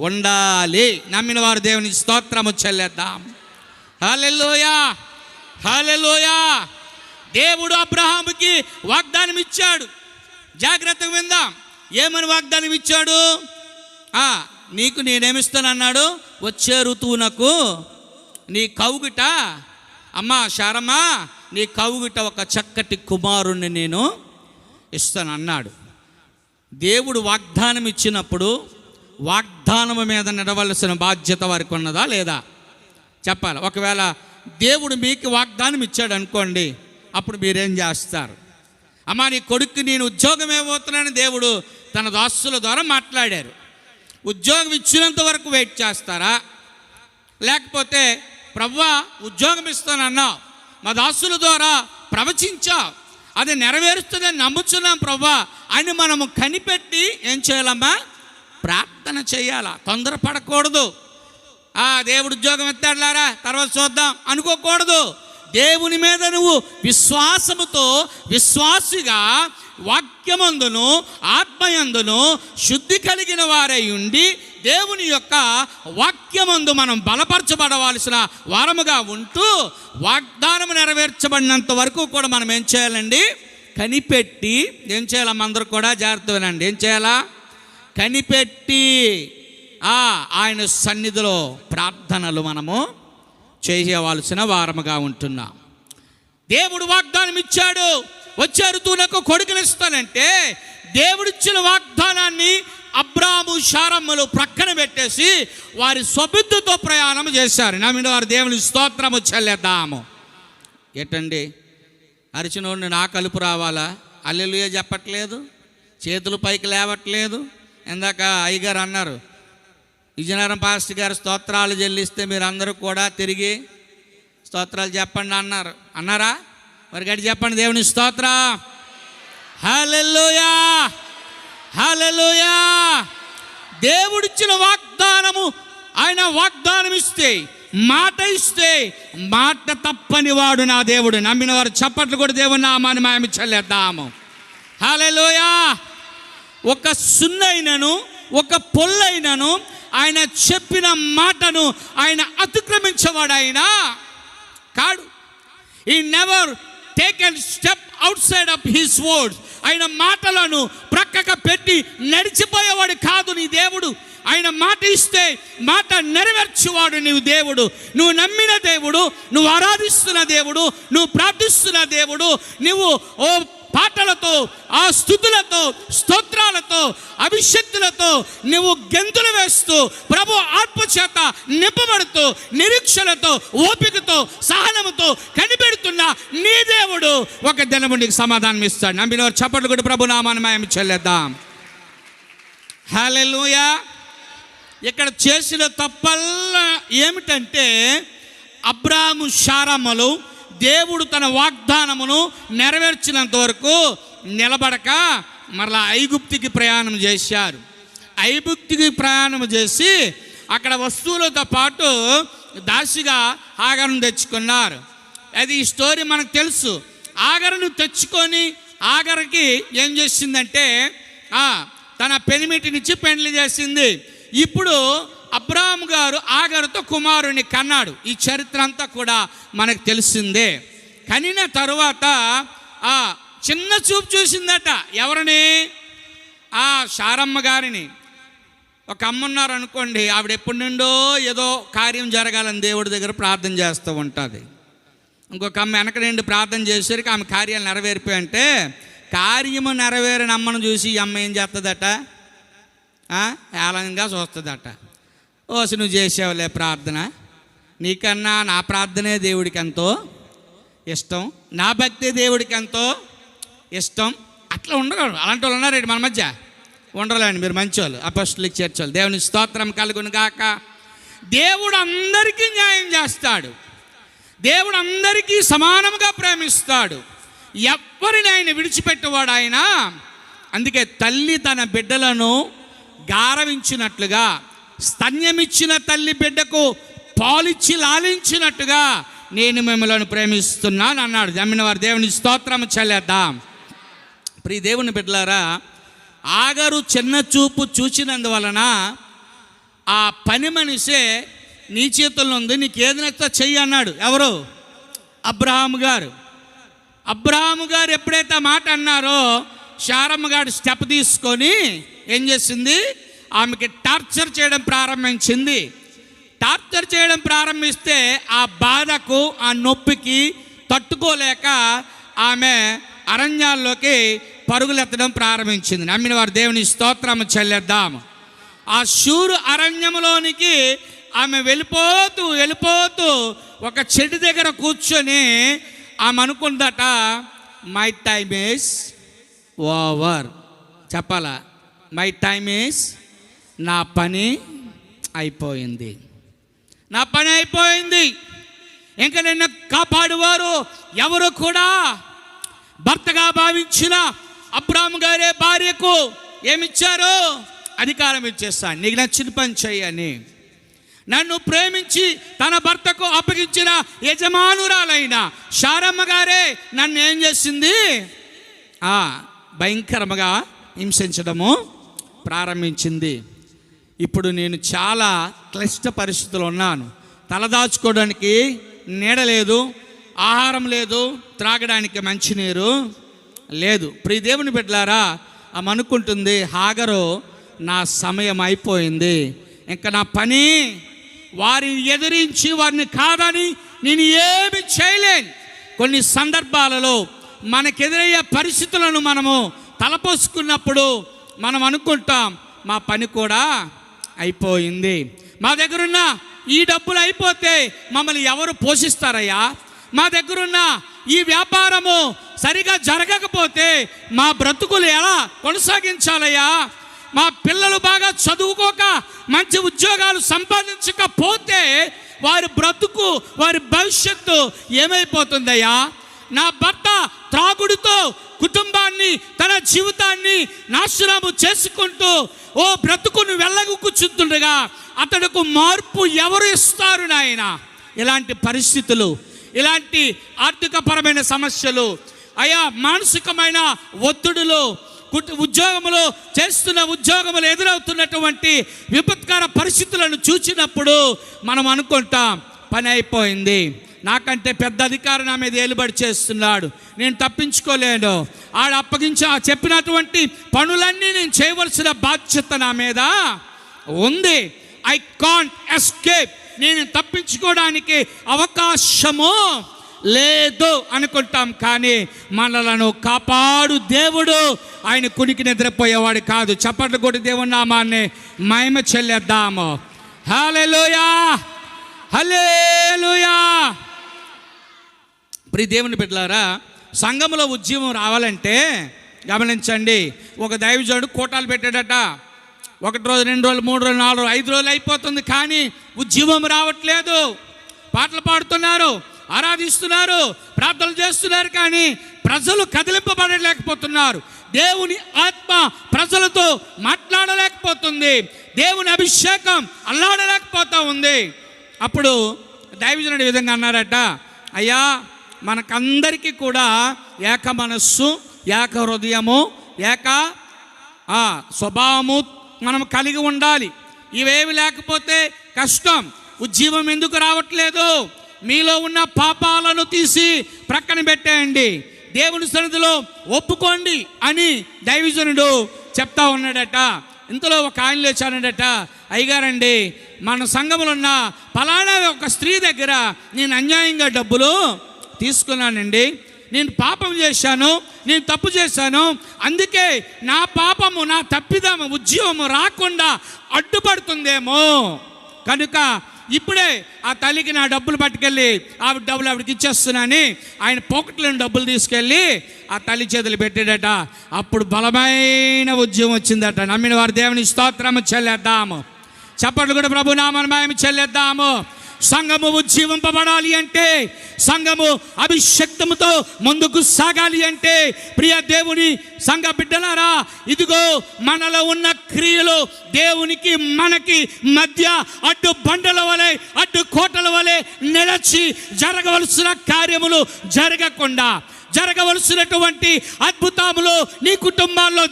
Speaker 1: ఉండాలి. నమ్మిన వారు దేవుని స్తోత్రము చెల్లేద్దాం. హల్లెలూయా, హల్లెలూయా. దేవుడు అబ్రహాముకి వాగ్దానం ఇచ్చాడు. జాగ్రత్తగా విందాం. ఏమని వాగ్దానం ఇచ్చాడు? నీకు నేనేమిస్తానన్నాడు? వచ్చే ఋతువునకు నీ కౌగిట, అమ్మా శారమ్మా, నీ కౌగిట ఒక చక్కటి కుమారుణ్ణి నేను ఇస్తాను అన్నాడు. దేవుడు వాగ్దానం ఇచ్చినప్పుడు వాగ్దానం మీద నడవలసిన బాధ్యత వారికి ఉన్నదా లేదా చెప్పాలి. ఒకవేళ దేవుడు మీకు వాగ్దానం ఇచ్చాడు అనుకోండి, అప్పుడు మీరేం చేస్తారు? అమ్మా, నీ కొడుక్కి నేను ఉద్యోగం ఇవ్వబోతున్నానని దేవుడు తన దాసుల ద్వారా మాట్లాడారు. ఉద్యోగం ఇచ్చినంత వరకు వెయిట్ చేస్తారా? లేకపోతే ప్రభువా ఉద్యోగం ఇస్తానన్నావు, మా దాసుల ద్వారా ప్రవచించావు, అది నెరవేరుస్తుందని నమ్ముచున్నాం ప్రభువా అని మనము కనిపెట్టి ఏం చేయాలమ్మా? ప్రార్థన చేయాలా. తొందరపడకూడదు. దేవుడు ఉద్యోగం ఎత్తాడులారా తర్వాత చూద్దాం అనుకోకూడదు. దేవుని మీద నువ్వు విశ్వాసముతో, విశ్వాసిగా వాక్యమందును ఆత్మయందును శుద్ధి కలిగిన వారై ఉండి దేవుని యొక్క వాక్యమందు మనం బలపరచబడవలసిన వారముగా ఉంటూ వాగ్దానం నెరవేర్చబడినంత వరకు కూడా మనం ఏం చేయాలండి? కనిపెట్టి ఏం చేయాలమ్మ? అందరూ కూడా జాగ్రత్త వినండి. ఏం చేయాలా? కనిపెట్టి ఆయన సన్నిధిలో ప్రార్థనలు మనము చేయవలసిన వారముగా ఉంటున్నాం. దేవుడు వాగ్దానం ఇచ్చాడు, వచ్చే ఋతువునకు కొడుకునిస్తానంటే దేవుడిచ్చిన వాగ్దానాన్ని అబ్రాము శారమ్మలు ప్రక్కన పెట్టేసి వారి స్వబుద్ధితో ప్రయాణం చేశారు. నమ్మిన వారు దేవుని స్తోత్రము చెల్లేద్దాము. ఏంటండి అరిచినోడిని నా కలుపు రావాలా? హల్లెలూయా చెప్పట్లేదు, చేతులు పైకి లేవట్లేదు. ఇందాక అయ్యగారు అన్నారు, విజయనగరం పాస్టర్ గారు స్తోత్రాలు చెల్లిస్తే మీరు అందరూ కూడా తిరిగి స్తోత్రాలు చెప్పండి అన్నారు. అన్నారా? మరి గట్టి చెప్పండి దేవుని స్తోత్రం. హల్లెలూయా, హల్లెలూయా. దేవుడిచ్చిన వాగ్దానము, ఆయన వాగ్దానం ఇస్తే, మాట ఇస్తే మాట తప్పని వాడు నా దేవుడు. నమ్మిన వారు చప్పట్లు కూడా దేవుని నామాన్ని మేము చెల్లేద్దాము. హల్లెలూయా. ఒక సున్నైనను ఒక పొల్లైనను ఆయన చెప్పిన మాటను ఆయన అతిక్రమించేవాడు ఆయన కాడు. He never taken step outside of his words. ఆయన మాటలను ప్రక్కకు పెట్టి నడిచిపోయేవాడు కాదు నీ దేవుడు. ఆయన మాట ఇస్తే మాట నెరవేర్చేవాడు నీవు దేవుడు. నువ్వు నమ్మిన దేవుడు, నువ్వు ఆరాధిస్తున్న దేవుడు, నువ్వు ప్రార్థిస్తున్న దేవుడు. నువ్వు పాటలతో, ఆ స్తుతులతో, స్తోత్రాలతో, అభిషక్తులతో నువ్వు గెంతులు వేస్తూ ప్రభు ఆత్మచేత నింపబడుతూ నిరీక్షలతో, ఓపికతో, సహనముతో కనిపెడుతున్న నీ దేవుడు ఒక దినము నీకు సమాధానం ఇస్తాడు. నమ్మిన వారు చప్పట్లు కూడా ప్రభు నామాన్ని మేము చెల్లేద్దాం. హల్లెలూయా. ఇక్కడ చేసిన తప్పల్లా ఏమిటంటే అబ్రాము శారమ్మలు దేవుడు తన వాగ్దానమును నెరవేర్చినంత వరకు నిలబడక మరలా ఐగుప్తికి ప్రయాణం చేశారు. ఐగుప్తికి ప్రయాణం చేసి అక్కడ వస్తువులతో పాటు దాసిగా ఆగరను తెచ్చుకున్నారు. అది ఈ స్టోరీ మనకు తెలుసు. ఆగరను తెచ్చుకొని ఆగరకి ఏం చేసిందంటే తన పెనిమిటినిచ్చి పెళ్లి చేసింది. ఇప్పుడు అబ్రాహాము గారు ఆగరుతో కుమారుని కన్నాడు. ఈ చరిత్ర అంతా కూడా మనకు తెలిసిందే. కనిన తరువాత చిన్న చూపు చూసిందట. ఎవరిని? శారమ్మ గారిని. ఒక అమ్మ ఉన్నారు అనుకోండి, ఆవిడ ఎప్పటి నుండో ఏదో కార్యం జరగాలని దేవుడి దగ్గర ప్రార్థన చేస్తూ ఉంటుంది. ఇంకొక అమ్మ వెనక నుండి ప్రార్థన చేసేసరికి ఆమె కార్యాలు నెరవేరిపోయి కార్యము నెరవేరిన అమ్మను చూసి ఈ అమ్మ ఏం చేస్తుందట? ఏలంగా చూస్తుందట. ఓసి నువ్వు చేసావులే ప్రార్థన, నీకన్నా నా ప్రార్థనే దేవుడికి ఎంతో ఇష్టం, నా భక్తి దేవుడికి ఎంతో ఇష్టం. అట్లా ఉండగలరు. అలాంటి వాళ్ళు ఉన్నారండి మన మధ్య? ఉండలేండి. మీరు మంచివాళ్ళు, అపోస్తలిక్ చర్చ్ వాళ్ళు. దేవుని స్తోత్రం కలుగును గాక. దేవుడు అందరికీ న్యాయం చేస్తాడు. దేవుడు అందరికీ సమానంగా ప్రేమిస్తాడు. ఎవ్వరిని ఆయన విడిచిపెట్టేవాడు ఆయన. అందుకే తల్లి తన బిడ్డలను గారవించినట్లుగా, స్తన్యమిచ్చిన తల్లి బిడ్డకు పాలిచ్చి లాలించినట్టుగా నేను మిమ్మల్ని ప్రేమిస్తున్నాను అన్నాడు. నమ్మిన వారు దేవుని స్తోత్రం చెల్లేద్దాం. ప్రియ దేవుని బిడ్డలారా, ఆగరు చిన్న చూపు చూచినందువలన ఆ పని మనిషే నీ చేతుల్లో ఉంది, నీకు ఏది నచ్చితే చెయ్యి అన్నాడు. ఎవరు? అబ్రహాము గారు. అబ్రహాము గారు ఎప్పుడైతే ఆ మాట అన్నారో, శారమ్మ గారు స్టెప్ తీసుకొని ఏం చేసింది? ఆమెకి టార్చర్ చేయడం ప్రారంభించింది. టార్చర్ చేయడం ప్రారంభిస్తే ఆ బాధకు, ఆ నొప్పికి తట్టుకోలేక ఆమె అరణ్యాల్లోకి పరుగులెత్తడం ప్రారంభించింది. నమ్మిన వారు దేవుని స్తోత్రం చెల్లేద్దాము. ఆ షూరు అరణ్యంలోనికి ఆమె వెళ్ళిపోతూ ఒక చెట్టు దగ్గర కూర్చొని ఆమె అనుకుందట, మై టైమ్ ఈస్ ఓవర్. చెప్పాలా? మై టైమ్ ఈస్, నా పని అయిపోయింది, నా పని అయిపోయింది. ఇంకా నిన్ను కాపాడువారు ఎవరు కూడా. భర్తగా భావించిన అబ్రాహాము గారే భార్యకు ఏమిచ్చారు? అధికారం ఇచ్చేస్తాను, నీకు నచ్చిన పని చెయ్యని. నన్ను ప్రేమించి తన భర్తకు అప్పగించిన యజమానురాలైన శారమ్మ గారే నన్ను ఏం చేసింది? భయంకరంగా హింసించడము ప్రారంభించింది. ఇప్పుడు నేను చాలా క్లిష్ట పరిస్థితులు ఉన్నాను. తలదాచుకోవడానికి నీడ లేదు, ఆహారం లేదు, త్రాగడానికి మంచినీరు లేదు. ప్రియ దేవుని బిడ్డలారా, ఆమె అనుకుంటుంది, హాగరు నా సమయం అయిపోయింది, ఇంకా నా పని, వారిని ఎదిరించి వారిని కాదని నేను ఏమి చేయలేను. కొన్ని సందర్భాలలో మనకెదురయ్యే పరిస్థితులను మనము తలపోసుకున్నప్పుడు మనం అనుకుంటాం, మా పని కూడా అయిపోయింది, మా దగ్గరున్న ఈ డబ్బులు అయిపోతే మమ్మల్ని ఎవరు పోషిస్తారయ్యా, మా దగ్గరున్న ఈ వ్యాపారము సరిగా జరగకపోతే మా బ్రతుకులు ఎలా కొనసాగించాలయ్యా, మా పిల్లలు బాగా చదువుకోక మంచి ఉద్యోగాలు సంపాదించకపోతే వారి బ్రతుకు, వారి భవిష్యత్తు ఏమైపోతుందయ్యా, నా భర్త త్రాగుడుతో కుటుంబాన్ని, తన జీవితాన్ని నాశనము చేసుకుంటూ ఓ బ్రతుకును వెళ్ళగుచ్చుతుండగా అతడుకు మార్పు ఎవరు ఇస్తారు నాయన? ఇలాంటి పరిస్థితులు, ఇలాంటి ఆర్థికపరమైన సమస్యలు, అయా మానసికమైన ఒత్తిడులు, ఉద్యోగములు చేస్తున్న ఉద్యోగములు ఎదురవుతున్నటువంటి విపత్కర పరిస్థితులను చూసినప్పుడు మనం అనుకుంటాం, పని అయిపోయింది, నాకంటే పెద్ద అధికారి నా మీద ఏలుబడి చేస్తున్నాడు, నేను తప్పించుకోలేను, ఆడ చెప్పినటువంటి పనులన్నీ నేను చేయవలసిన బాధ్యత నా మీద ఉంది, ఐ కాంట్ ఎస్కేప్, నేను తప్పించుకోవడానికి అవకాశము లేదు అనుకుంటాం. కానీ మనలను కాపాడు దేవుడు ఆయన కునికి నిద్రపోయేవాడు కాదు. చప్పట్లు కొట్టి దేవుని నామాన్ని మహిమ చెల్లేద్దాము. హల్లెలూయా, హల్లెలూయా. ప్రియ దేవుని బిడ్డలారా, సంఘంలో ఉద్యమం రావాలంటే గమనించండి, ఒక దైవజనుడు కోటాలు పెట్టాడట. 1 రోజు, 2 రోజులు, 3 రోజులు, 4 రోజులు, 5 రోజులు అయిపోతుంది, కానీ ఉద్యమం రావట్లేదు. పాటలు పాడుతున్నారు, ఆరాధిస్తున్నారు, ప్రార్థనలు చేస్తున్నారు, కానీ ప్రజలు కదిలింపబడలేకపోతున్నారు. దేవుని ఆత్మ ప్రజలతో మాట్లాడలేకపోతుంది, దేవుని అభిషేకం అల్లాడలేకపోతూ ఉంది. అప్పుడు దైవజనుడు ఈ విధంగా అన్నారట, అయ్యా మనకందరికీ కూడా ఏక మనస్సు, ఏక హృదయము, ఏక స్వభావము మనం కలిగి ఉండాలి. ఇవేవి లేకపోతే కష్టం. ఉజ్జీవం ఎందుకు రావట్లేదు? మీలో ఉన్న పాపాలను తీసి ప్రక్కన పెట్టేయండి, దేవుని సన్నిధిలో ఒప్పుకోండి అని దైవజనుడు చెప్తా ఉన్నాడట. ఇంతలో ఒక ఆయన లేచానడట, అయ్యగారండి మన సంఘంలో ఉన్న ఫలానా ఒక స్త్రీ దగ్గర నేను అన్యాయంగా డబ్బులు తీసుకున్నానండి, నేను పాపం చేశాను, నేను తప్పు చేశాను, అందుకే నా పాపము, నా తప్పిదము ఉద్యోగము రాకుండా అడ్డుపడుతుందేమో, కనుక ఇప్పుడే ఆ తల్లికి నా డబ్బులు పట్టుకెళ్ళి ఆవిడ డబ్బులు ఆవిడకి ఇచ్చేస్తున్నానని ఆయన పాకెట్లోని డబ్బులు తీసుకెళ్ళి ఆ తల్లి చేతులు పెట్టాడట. అప్పుడు బలమైన ఉద్యమం వచ్చిందట. నమ్మిన వారు దేవుని స్తోత్రము చెల్లేద్దాము. చప్పట్లు కూడా ప్రభు నామమున మహిమ చెల్లేద్దాము. సంఘము ఉజ్జీవింపబడాలి అంటే, సంఘము అభిషక్తముతో ముందుకు సాగాలి అంటే, ప్రియ దేవుని సంఘ బిడ్డలారా, ఇదిగో మనలో ఉన్న క్రియలు దేవునికి మనకి మధ్య అడ్డు బండల వలె, అడ్డు కోటల వలె నిలచి జరగవలసిన కార్యములు జరగవలసినటువంటి అద్భుతములు నీ కుటుంబాల్లో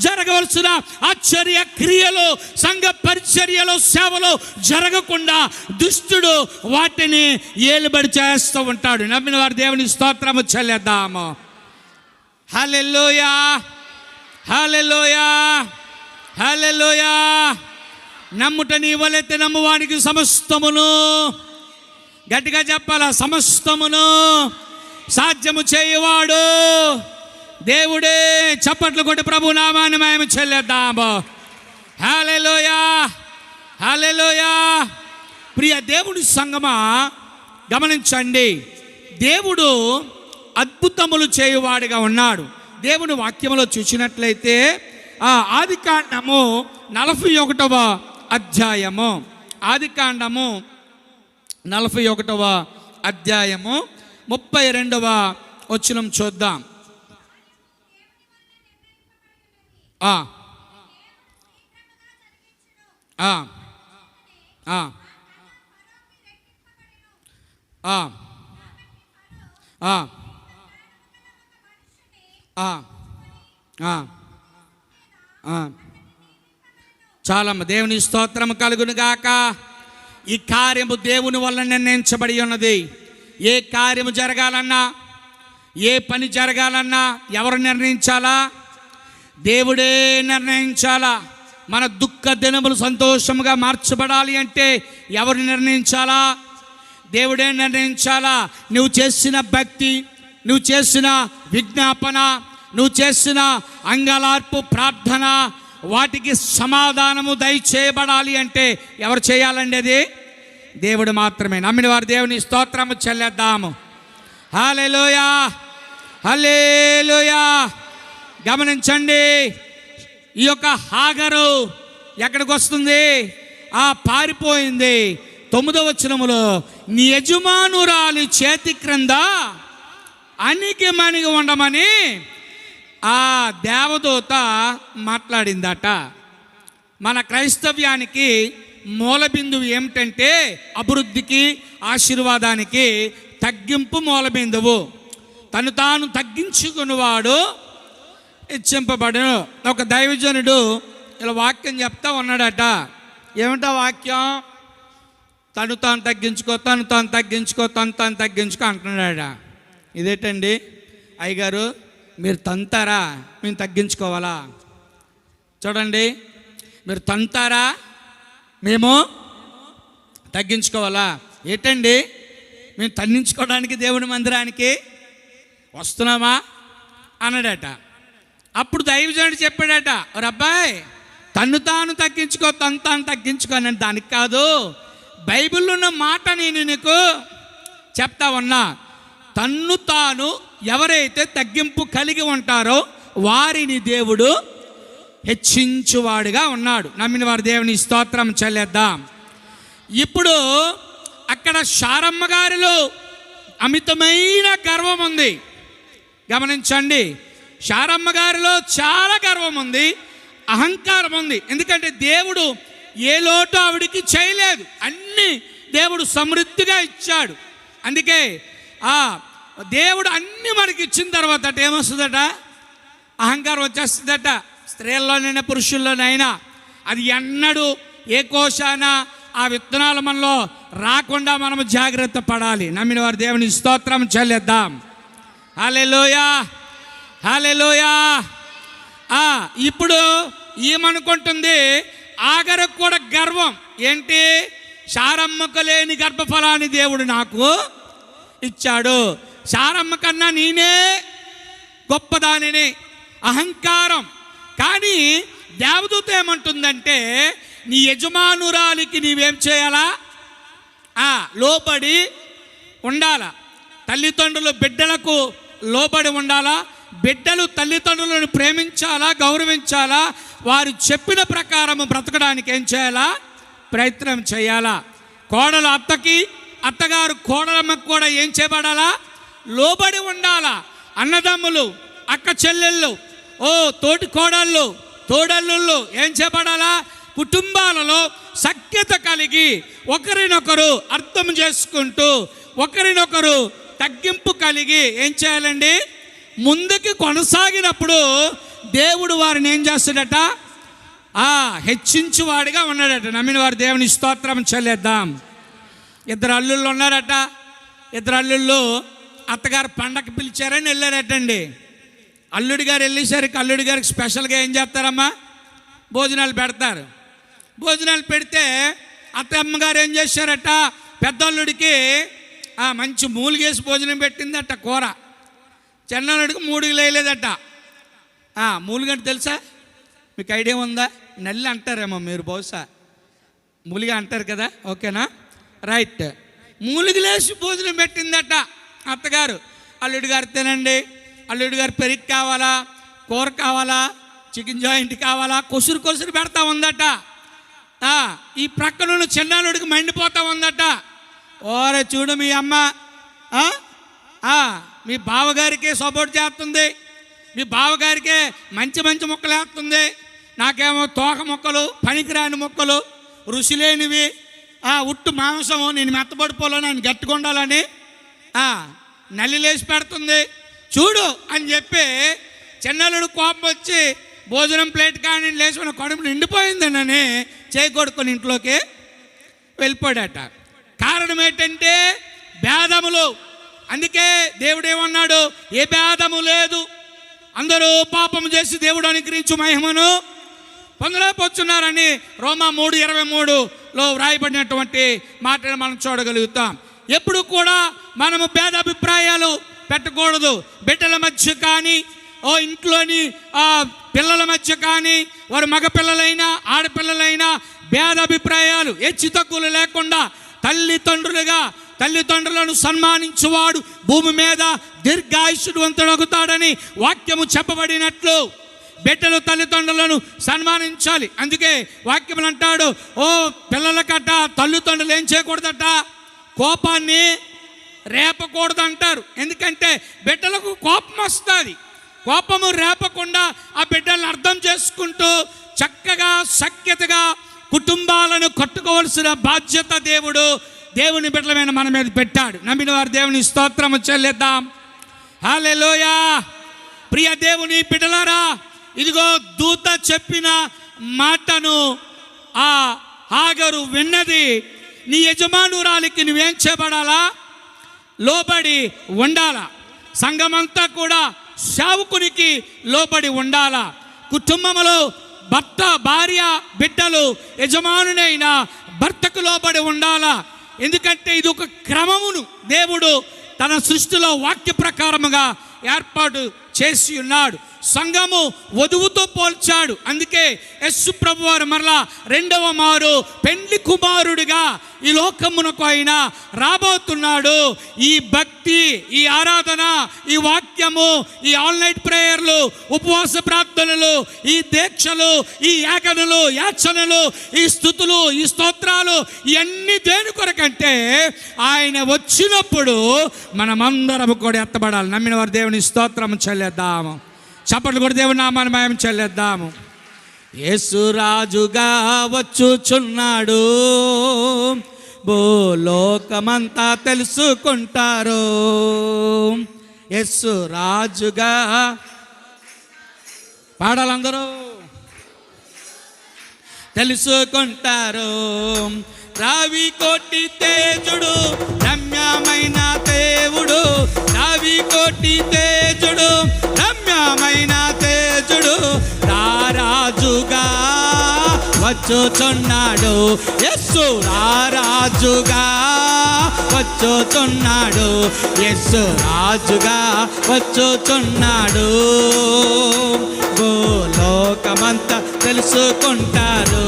Speaker 1: జరగవలసిన ఆశ్చర్య క్రియలు, సంఘ పరిచర్యలు, సేవలు జరగకుండా దుష్టుడు వాటిని ఏలుబడి చేస్తూ ఉంటాడు. నమ్మిన వారు దేవుని స్తోత్రము చెల్లేద్దాము. హల్లెలూయా, హల్లెలూయా, హల్లెలూయా. నమ్ముట నీ వలెత్తి నమ్మువానికి సమస్తమును, గట్టిగా చెప్పాలా, సమస్తమును సాధ్యము చేయువాడు దేవుడే. చప్పట్లు కొట్టి ప్రభు నామాన్ని మహిమ చెల్లేద్దాము. హల్లెలూయా, హల్లెలూయా. ప్రియ దేవుని సంగమా, గమనించండి, దేవుడు అద్భుతములు చేయువాడిగా ఉన్నాడు. దేవుని వాక్యములో చూసినట్లయితే ఆదికాండము 41వ అధ్యాయము, ఆదికాండము 41వ అధ్యాయము 32వ వచనం చూద్దాం. చాలమ్మ, దేవుని స్తోత్రము కలుగును గాక. ఈ కార్యము దేవుని వల్ల నిర్ణయించబడి ఉన్నది. ఏ కార్యము జరగాలన్నా, ఏ పని జరగాలన్నా ఎవరు నిర్ణయించాలా? దేవుడే నిర్ణయించాలా. మన దుఃఖ దినములు సంతోషముగా మార్చబడాలి అంటే ఎవరు నిర్ణయించాలా? దేవుడే నిర్ణయించాలా. నువ్వు చేసిన భక్తి, నువ్వు చేసిన విజ్ఞాపన, నువ్వు చేసిన అంగలార్పు ప్రార్థన, వాటికి సమాధానము దయచేయబడాలి అంటే ఎవరు చేయాలండి? అది దేవుడు మాత్రమే. నమ్మిన వారు దేవుని స్తోత్రము చెల్లేద్దాము. హల్లెలూయా, హల్లెలూయా. గమనించండి, ఈ యొక్క హాగరు ఎక్కడికి వస్తుంది? పారిపోయింది. 9వ వచనములో నీ యజమానురాలి చేతి క్రింద అణిగి ఉండమని ఆ దేవదూత మాట్లాడిందట. మన క్రైస్తవ్యానికి మూల బిందువు ఏమిటంటే, అభివృద్ధికి, ఆశీర్వాదానికి తగ్గింపు మూల బిందువు. తను తాను తగ్గించుకున్నవాడు హెచ్చింపబడును. ఒక దైవజనుడు ఇలా వాక్యం చెప్తా ఉన్నాడట. ఏమిటా వాక్యం? తను తాను తగ్గించుకో, తను తాను తగ్గించుకో, తను తాను తగ్గించుకో అంటున్నాడ. ఇదేంటండి అయ్యగారు, మీరు తంతారా, మేము తగ్గించుకోవాలా? చూడండి, మీరు తంతారా, మేము తగ్గించుకోవాలా? ఏంటండి, మేము తగ్గించుకోవడానికి దేవుని మందిరానికి వస్తున్నామా అన్నాడట. అప్పుడు దైవజనుడు చెప్పాడట, ఒరే అబ్బాయి, తన్ను తాను తగ్గించుకో, తను తాను తగ్గించుకో అని దానికి కాదు, బైబిల్లో ఉన్న మాట నేను నీకు చెప్తా ఉన్నా. తన్ను తాను ఎవరైతే తగ్గింపు కలిగి ఉంటారో వారిని దేవుడు హెచ్చించువాడుగా ఉన్నాడు. నమ్మిన వారు దేవుని స్తోత్రం చెల్లేద్దాం. ఇప్పుడు అక్కడ శారమ్మ గారిలో అమితమైన గర్వం ఉంది. గమనించండి, శారమ్మ గారిలో చాలా గర్వం ఉంది, అహంకారం ఉంది. ఎందుకంటే దేవుడు ఏ లోటు ఆవిడికి చేయలేదు, అన్నీ దేవుడు సమృద్ధిగా ఇచ్చాడు. అందుకే దేవుడు అన్నీ మనకి ఇచ్చిన తర్వాత ఏమొస్తుందట? అహంకారం వచ్చేస్తుందట. స్త్రీల్లోనైనా పురుషుల్లోనైనా అది ఎన్నడూ ఏ కోశాన ఆ విత్తనాలు మనలో రాకుండా మనము జాగ్రత్త పడాలి. నమ్మిన వారు దేవుని స్తోత్రం చెల్లేద్దాం. హల్లెలూయా, హల్లెలూయా. ఇప్పుడు ఏమనుకుంటుంది? ఆగరకు కూడా గర్వం ఏంటి? శారమ్మకు లేని గర్భఫలాన్ని దేవుడు నాకు ఇచ్చాడు, శారమ్మ కన్నా నేనే గొప్పదానిని, అహంకారం. కానీ దేవదూత ఏమంటుందంటే, నీ యజమానురాలికి నీవేం చేయాలా? లోబడి ఉండాలా. తల్లిదండ్రులు బిడ్డలకు లోబడి ఉండాలా. బిడ్డలు తల్లిదండ్రులను ప్రేమించాలా, గౌరవించాలా. వారు చెప్పిన ప్రకారం బ్రతకడానికి ఏం చేయాలా? ప్రయత్నం చేయాలా. కోడలు అత్తకి, అత్తగారు కోడలమ్మకు కూడా ఏం చేయబడాలా? లోబడి ఉండాలా. అన్నదమ్ములు, అక్క చెల్లెళ్ళు, తోటి కోడళ్ళు, తోడల్లుళ్ళు ఏం చేయబడాలా? కుటుంబాలలో సఖ్యత కలిగి ఒకరినొకరు అర్థం చేసుకుంటూ ఒకరినొకరు తగ్గింపు కలిగి ఏం చేయాలండి? ముందుకు కొనసాగినప్పుడు దేవుడు వారిని ఏం చేస్తాడట? హెచ్చించువాడిగా ఉన్నాడట. నమ్మిన వారు దేవుని స్తోత్రం చెల్లేద్దాం. ఇద్దరు అల్లుళ్ళు ఉన్నారట. ఇద్దరు అల్లుళ్ళు అత్తగారు పండగకి పిలిచారని వెళ్ళారటండి. అల్లుడి గారు వెళ్ళేసరికి అల్లుడి గారికి స్పెషల్గా ఏం చేస్తారమ్మా? భోజనాలు పెడతారు. భోజనాలు పెడితే అత్తమ్మగారు ఏం చేశారట? పెద్దల్లుడికి మంచి మూలిగేసి భోజనం పెట్టిందట. కూర చిన్నల్లుడికి 3 వేయలేదట. మూలిగంటే తెలుసా మీకు? ఐడియా ఉందా? నల్లి అంటారేమో మీరు, బహుశా మూలిగా అంటారు కదా. ఓకేనా? రైట్. మూలిగలేసి భోజనం పెట్టిందట అత్తగారు. అల్లుడి గారు తినండి, అల్లుడి గారు పెరిగి కావాలా, కూర కావాలా, చికెన్ జాయింట్ కావాలా, కొసురు పెడతా ఉందట. ఈ ప్రక్కన చిన్నానుడికి మండిపోతా ఉందట. ఓరే చూడు, మీ అమ్మ మీ బావగారికే సపోర్ట్ చేస్తుంది, మీ బావగారికే మంచి మొక్కలు వేస్తుంది, నాకేమో తోక మొక్కలు, పనికిరాని మొక్కలు, రుచి లేనివి, ఉట్టు మాంసము, నేను మెత్తబడిపోవాలని, ఆయన గట్టుకుండాలని నల్లిలేసి పెడుతుంది చూడు అని చెప్పి చిన్నలుడు కోపం వచ్చి భోజనం ప్లేట్ కానీ లేచిన కడుపు నిండిపోయిందనని చేయకొడుకొని ఇంట్లోకి వెళ్ళిపోయాడట. కారణం ఏంటంటే భేదములు. అందుకే దేవుడు ఏమన్నాడు? ఏ భేదము లేదు, అందరూ పాపము చేసి దేవుడు అనుగ్రహించు మహిమను పొందలేకపోతున్నారని రోమా 3:23లో వ్రాయబడినటువంటి మాటలు మనం చూడగలుగుతాం. ఎప్పుడు కూడా మనము భేదాభిప్రాయాలు పెట్టకూడదు. బిడ్డల మధ్య కానీ, ఇంట్లోని పిల్లల మధ్య కానీ, వారు మగ పిల్లలైనా ఆడపిల్లలైనా భేదాభిప్రాయాలు హెచ్చు తక్కువలు లేకుండా తల్లిదండ్రులను సన్మానించువాడు భూమి మీద దీర్ఘాయుష్యవంతుడగుతాడని వాక్యము చెప్పబడినట్లు బిడ్డలు తల్లిదండ్రులను సన్మానించాలి. అందుకే వాక్యములు అంటాడు, పిల్లలకట తల్లిదండ్రులు ఏం చేయకూడదట? కోపాన్ని రేపకూడదు అంటారు. ఎందుకంటే బిడ్డలకు కోపం వస్తుంది. కోపము రేపకుండా ఆ బిడ్డలను అర్థం చేసుకుంటూ చక్కగా సఖ్యతగా కుటుంబాలను కట్టుకోవాల్సిన బాధ్యత దేవుని బిడ్డలమైన మన మీద పెట్టాడు. నమ్మిన వారు దేవుని స్తోత్రము చెల్లిద్దాం. హల్లెలూయా. ప్రియ దేవుని బిడ్డలారా, ఇదిగో దూత చెప్పిన మాటను హాగరు విన్నది. నీ యజమానురాలికి నువ్వేం చేయబడాలా? లోబడి ఉండాలా. సంఘమంతా కూడా సేవకునికి లోబడి ఉండాలా. కుటుంబంలో భర్త, భార్య, బిడ్డలు యజమానునైన భర్తకు లోబడి ఉండాలా. ఎందుకంటే ఇది ఒక క్రమమును దేవుడు తన సృష్టిలో వాక్య ప్రకారముగా ఏర్పాటు చేసి ఉన్నాడు. సంఘము వధువుతో పోల్చాడు. అందుకే యేసు ప్రభు వారు మరలా 2వ మారు పెండ్లి కుమారుడిగా ఈ లోకమునకు ఆయన రాబోతున్నాడు. ఈ భక్తి, ఈ ఆరాధన, ఈ వాక్యము, ఈ ఆన్లైన్ ప్రేయర్లు, ఉపవాస ప్రార్థనలు, ఈ దీక్షలు, ఈ యాగనలు, యాచనలు, ఈ స్తుతులు, ఈ స్తోత్రాలు, ఇవన్నీ దేని కొరకంటే ఆయన వచ్చినప్పుడు మనమందరం కూడా ఎత్తబడాలి. నమ్మిన వారు దేవుని స్తోత్రం చెల్లేద్దాము. చప్పట్లు కూడా దేవుని నామాన్ని మహిమ చెల్లేద్దాము. యేసు రాజుగా వచ్చుచున్నాడు, భూలోకమంతా తెలుసుకుంటారు. యేసు రాజుగా పాడాలందరూ తెలుసుకుంటారు. రావి కోటి తేజుడు, రమ్యమైన దేవుడు, రావి కోటి తేజుడు, రమ్యమైన తేజుడు, రారాజుగా వచ్చుచున్నాడు. యేసు రారాజుగా వచ్చుచున్నాడు. యేసు రాజుగా వచ్చుచున్నాడు. భూలోకమంతా తెలుసుకుంటారు.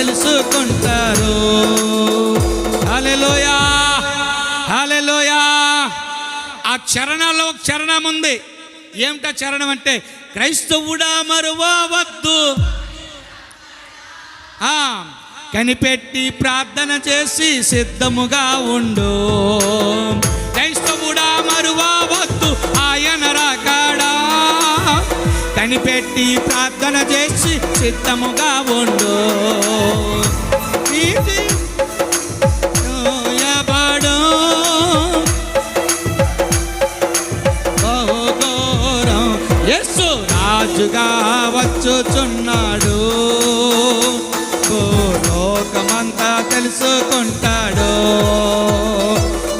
Speaker 1: తెలుసుకుంటారు. హల్లెలూయా, హల్లెలూయా. ఆ చరణాల్లో ఒక చరణం ఉంది. ఏమిటా చరణం అంటే, క్రైస్తవుడా మరువవద్దు, కనిపెట్టి ప్రార్థన చేసి సిద్ధముగా ఉండు. క్రైస్తవుడా మరువవద్దు ఆయన రాకడా, కనిపెట్టి ప్రార్థన చేసి సిద్ధముగా ఉండు. యేసు రాజుగా వచ్చుచున్నాడు, లోకమంతా తెలుసుకుంటాడు.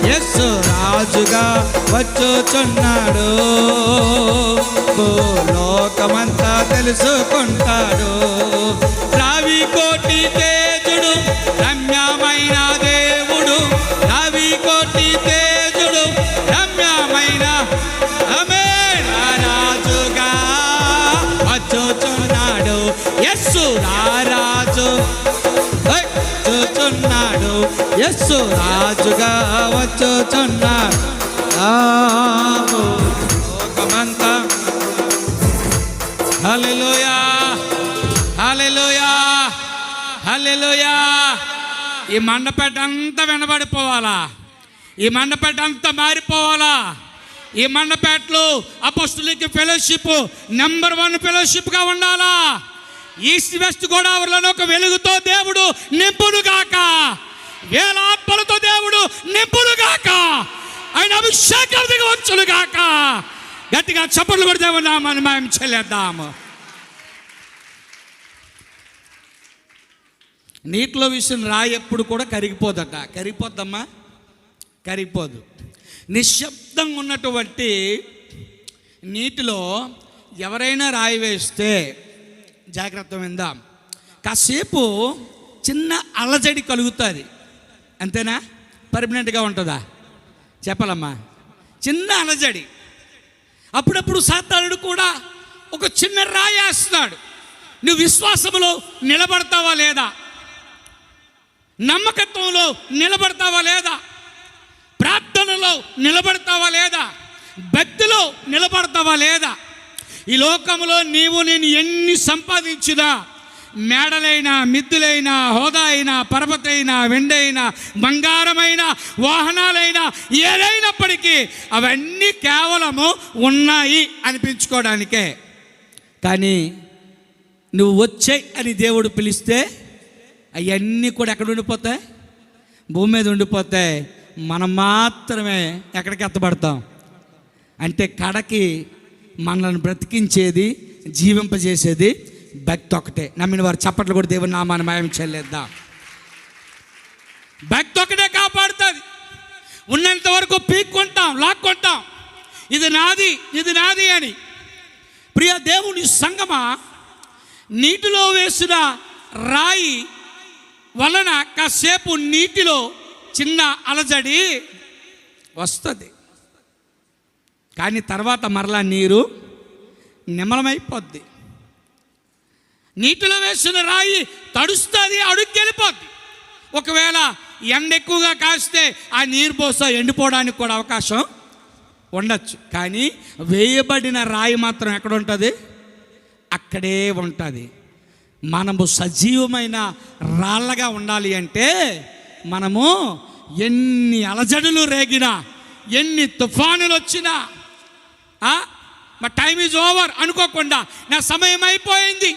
Speaker 1: యేసు రాజుగా వచ్చుచున్నాడు, లోకమంతా తెలుసుకుంటాడు. రావి కోటి తేజుడు రమ్యమైన దేవుడు, రావి కోటి తేజుడు రమ్యమైన రాజుగా వచ్చుచున్నాడు. యేసు రాజు వచ్చుచున్నాడు, యేసు రాజుగా వచ్చుచున్నాడు. లోకమంతా హల్లెలూయా, హల్లెలూయా, హల్లెలూయా. ఈ మండపేట అంతా వినబడిపోవాలా, ఈ మండపేట అంతా మారిపోవాలా. ఈ మండపేటలో అపోస్తులిక్ ఫెలోషిప్ నెంబర్ 1 ఫెలోషిప్గా ఉండాలా. ఈస్ట్ వెస్ట్ గోదావరిలో ఒక వెలుగుతో దేవుడు నింపునుగాక, వేల ఆత్మలతో దేవుడు నింపునుగాక, ఆయన అభిషేకం దిగి వచ్చునుగాక. గట్టిగా చప్పట్లు కొడి దేవుని నామాన్ని మేము చెల్లేద్దాము. నీటిలో విసిన రాయి ఎప్పుడు కూడా కరిగిపోదట. కరిగిపోద్దమ్మా? కరిగిపోదు. నిశ్శబ్దంగా ఉన్నటువంటి నీటిలో ఎవరైనా రాయి వేస్తే జాగ్రత్త విందాం, కాసేపు చిన్న అలజడి కలుగుతుంది, అంతేనా? పర్మనెంట్గా ఉంటుందా? చెప్పాలమ్మా, చిన్న అలజడి. అప్పుడప్పుడు సాతానుడు కూడా ఒక చిన్న రాయి వేస్తున్నాడు. నువ్వు విశ్వాసములో నిలబడతావా లేదా? నమ్మకత్వంలో నిలబడతావా లేదా? ప్రార్థనలో నిలబడతావా లేదా? భక్తిలో నిలబడతావా లేదా? ఈ లోకంలో నేను ఎన్ని సంపాదించినా, మేడలైనా, మిద్దులైనా, హోదా అయినా, పర్వతైనా, వెండైనా, బంగారమైన, వాహనాలైనా, ఏదైనప్పటికీ అవన్నీ కేవలము ఉన్నాయి అనిపించుకోవడానికే. కానీ నువ్వు వచ్చేయి అని దేవుడు పిలిస్తే అవన్నీ కూడా ఎక్కడ ఉండిపోతాయి? భూమి మీద ఉండిపోతాయి. మనం మాత్రమే ఎక్కడికి ఎత్తబడతాం అంటే, కడకి మనల్ని బ్రతికించేది, జీవింపజేసేది భక్తి ఒకటే. నమ్మిన వారు చప్పట్లు కూడా దేవుని నామాన్ని మహిమ చెల్లిద్దాం. భక్తి ఒకటే కాపాడుతుంది. ఉన్నంత వరకు పీక్కుంటాం, లాక్కుంటాం, ఇది నాది, ఇది నాది అని. ప్రియ దేవుని సంగమా, నీటిలో వేసిన రాయి వలన కాసేపు నీటిలో చిన్న అలజడి వస్తుంది, కానీ తర్వాత మరలా నీరు నిమ్మలమైపోద్ది. నీటిలో వేసిన రాయి తడుస్తుంది, అడుక్కెళ్ళిపోద్ది. ఒకవేళ ఎండ ఎక్కువగా కాస్తే ఆ నీరు పోసా ఎండిపోవడానికి కూడా అవకాశం ఉండొచ్చు. కానీ వేయబడిన రాయి మాత్రం ఎక్కడ ఉంటుంది? అక్కడే ఉంటుంది. మనము సజీవమైన రాళ్ళగా ఉండాలి అంటే మనము ఎన్ని అలజడులు రేగినా, ఎన్ని తుఫానులు వచ్చినా, మా టైం ఈజ్ ఓవర్ అనుకోకుండా, నా సమయం అయిపోయింది,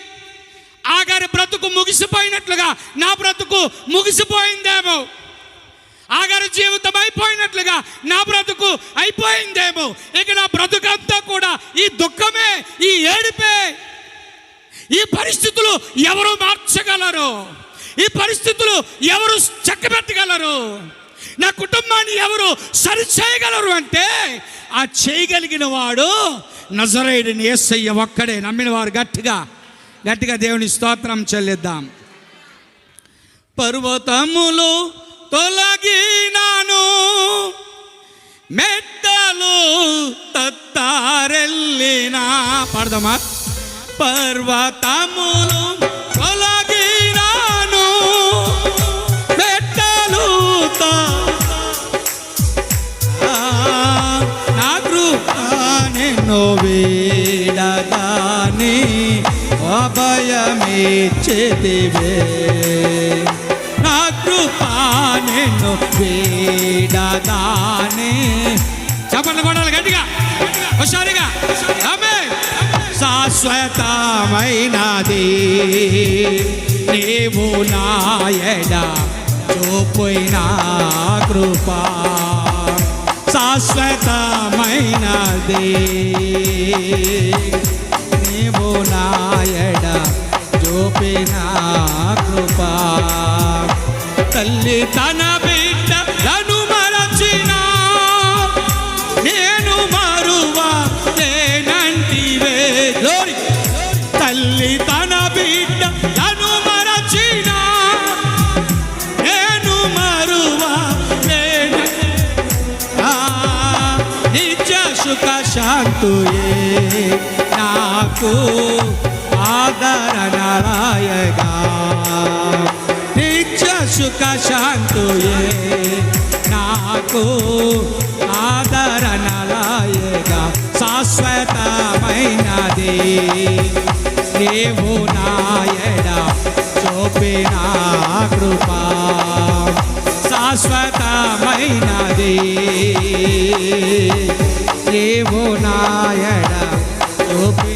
Speaker 1: ఆగారి బ్రతుకు ముగిసిపోయినట్లుగా నా బ్రతుకు ముగిసిపోయిందేమో, ఆగారి జీవితం అయిపోయినట్లుగా నా బ్రతుకు అయిపోయిందేమో, ఇక నా బ్రతుకంతా కూడా ఈ దుఃఖమే, ఈ ఏడుపే. ఈ పరిస్థితులు ఎవరు మార్చగలరు? ఈ పరిస్థితులు ఎవరు చక్కబెట్టగలరు? నా కుటుంబాన్ని ఎవరు సరిచేయగలరు అంటే ఆ చేయగలిగిన వాడు నజరేయుడైన యేసయ్య ఒక్కడే. నమ్మిన వారు గట్టిగా గట్టిగా దేవుని స్తోత్రం చెల్లిద్దాం. పర్వతములు తొలగినాను, మెట్టలు తత్తారెల్లినా. పాడదామా? పర్వతములు తొలగినాను, అభయమిచ్చితివే, నా కృపా నిన్ను వీడదానే. చప్పట్లు కొడాలి గట్టిగా, హుషారుగా. ఆమేన్. శాశ్వతమైనది నీవు నాయడ చూపిన కృపా, శాశ్వతమైనది నీవు నాయడ చూపిన కృపా. తల్లి తన బిడ్డలను మరచిన నేను మరువా లేనంటివే. తల్లి తన బిడ్డలను మరచిన నేను మరువా నిత్య సుఖ శాంతుయే నాకు ఆదరణలాయగా, నిత్య సుఖ శాంతుయే నాకు ఆదరణలాయగా. శాశ్వతమైనది నీవు నాయడ చూపిన కృపా, శాశ్వతమైనది నీవు నాయడ చూపి.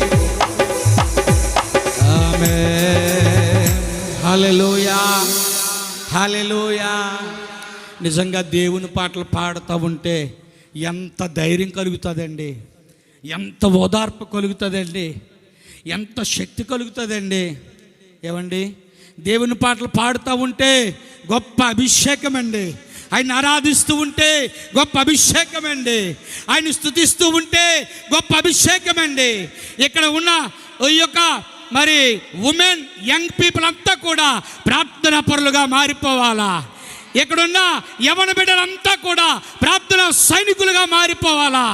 Speaker 1: ఆమేన్. హల్లెలూయా, హల్లెలూయా. నిజంగా దేవుని పాటలు పాడుతూ ఉంటే ఎంత ధైర్యం కలుగుతుందండి, ఎంత ఓదార్పు కలుగుతుందండి, ఎంత శక్తి కలుగుతుందండి. ఏమండి, దేవుని పాటలు పాడుతూ ఉంటే గొప్ప అభిషేకం అండి. ఆయన ఆరాధిస్తూ ఉంటే గొప్ప అభిషేకం అండి. ఆయన స్తుతిస్తూ ఉంటే గొప్ప అభిషేకం అండి. ఇక్కడ ఉన్న ఈ యొక్క మరి ఉమెన్, యంగ్ పీపుల్ అంతా కూడా ప్రార్థన పరులుగా మారిపోవాలా. ఇక్కడున్న యవన బిడ్డలంతా కూడా ప్రార్థన సైనికులుగా మారిపోవాలా,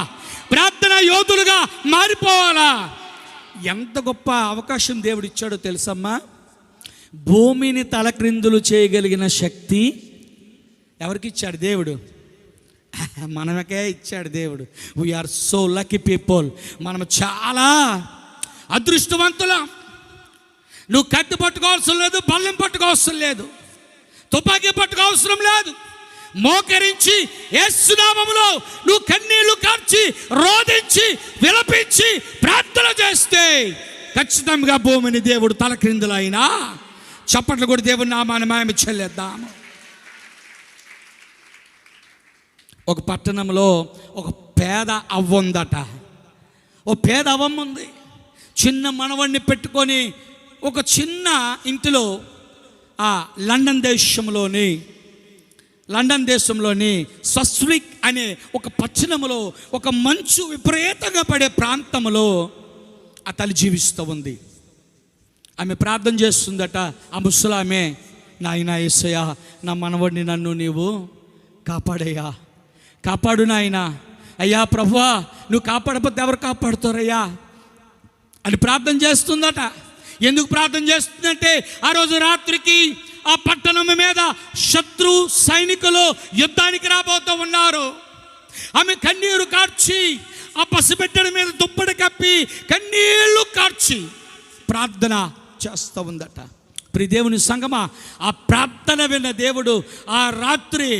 Speaker 1: ప్రార్థన యోధులుగా మారిపోవాలా. ఎంత గొప్ప అవకాశం దేవుడు ఇచ్చాడో తెలుసమ్మా. భూమిని తలక్రిందులు చేయగలిగిన శక్తి ఎవరికి ఇచ్చాడు దేవుడు? మనకే ఇచ్చాడు దేవుడు. We are so lucky people. మనం చాలా అదృష్టవంతులం. నువ్వు కత్తి పట్టుకోవాల్సిన లేదు, బల్లం పట్టుకోవాల్సిన లేదు, తుపాకీ పట్టుకోవసరం లేదు. మోకరించి యేసు నామములో నువ్వు కన్నీళ్లు కార్చి రోదించి విలపించి ప్రార్థన చేస్తే ఖచ్చితంగా భూమిని దేవుడు తలక్రిందులైనా. చప్పట్లు కూడా దేవుని నామాన్ని మహిమ చెల్లిద్దాము. ఒక పట్టణంలో ఒక పేద అవ్వ ఉందట. ఓ పేద అవ్వమ్మ ఉంది. చిన్న మనవడిని పెట్టుకొని ఒక చిన్న ఇంటిలో ఆ లండన్ దేశంలోని సస్విక్ అనే ఒక పట్టణంలో ఒక మంచు విపరీతంగా పడే ప్రాంతంలో ఆ తల్లి జీవిస్తూ ఉంది. ఆమె ప్రార్థన చేస్తుందట. ఆ ముసలామె, నాయనా యేసయ్యా, నా మనవడిని నన్ను నీవు కాపాడయ్యా, కాపాడు నాయనా. అయ్యా ప్రభువా, నువ్వు కాపాడకపోతే ఎవరు కాపాడుతారయ్యా అని ప్రార్థన చేస్తుందట. ఎందుకు ప్రార్థన చేస్తుందంటే ఆ రోజు రాత్రికి ఆ పట్టణం మీద శత్రు సైనికులు యుద్ధానికి రాబోతూ ఉన్నారు. ఆమె కన్నీరు కార్చి ఆ పసిబిడ్డల మీద దుప్పటి కప్పి కన్నీళ్లు కార్చి ప్రార్థన చేస్తూ ఉందట. ప్రియ దేవుని సంగమా, ఆ ప్రార్థన విన్న దేవుడు ఆ రాత్రి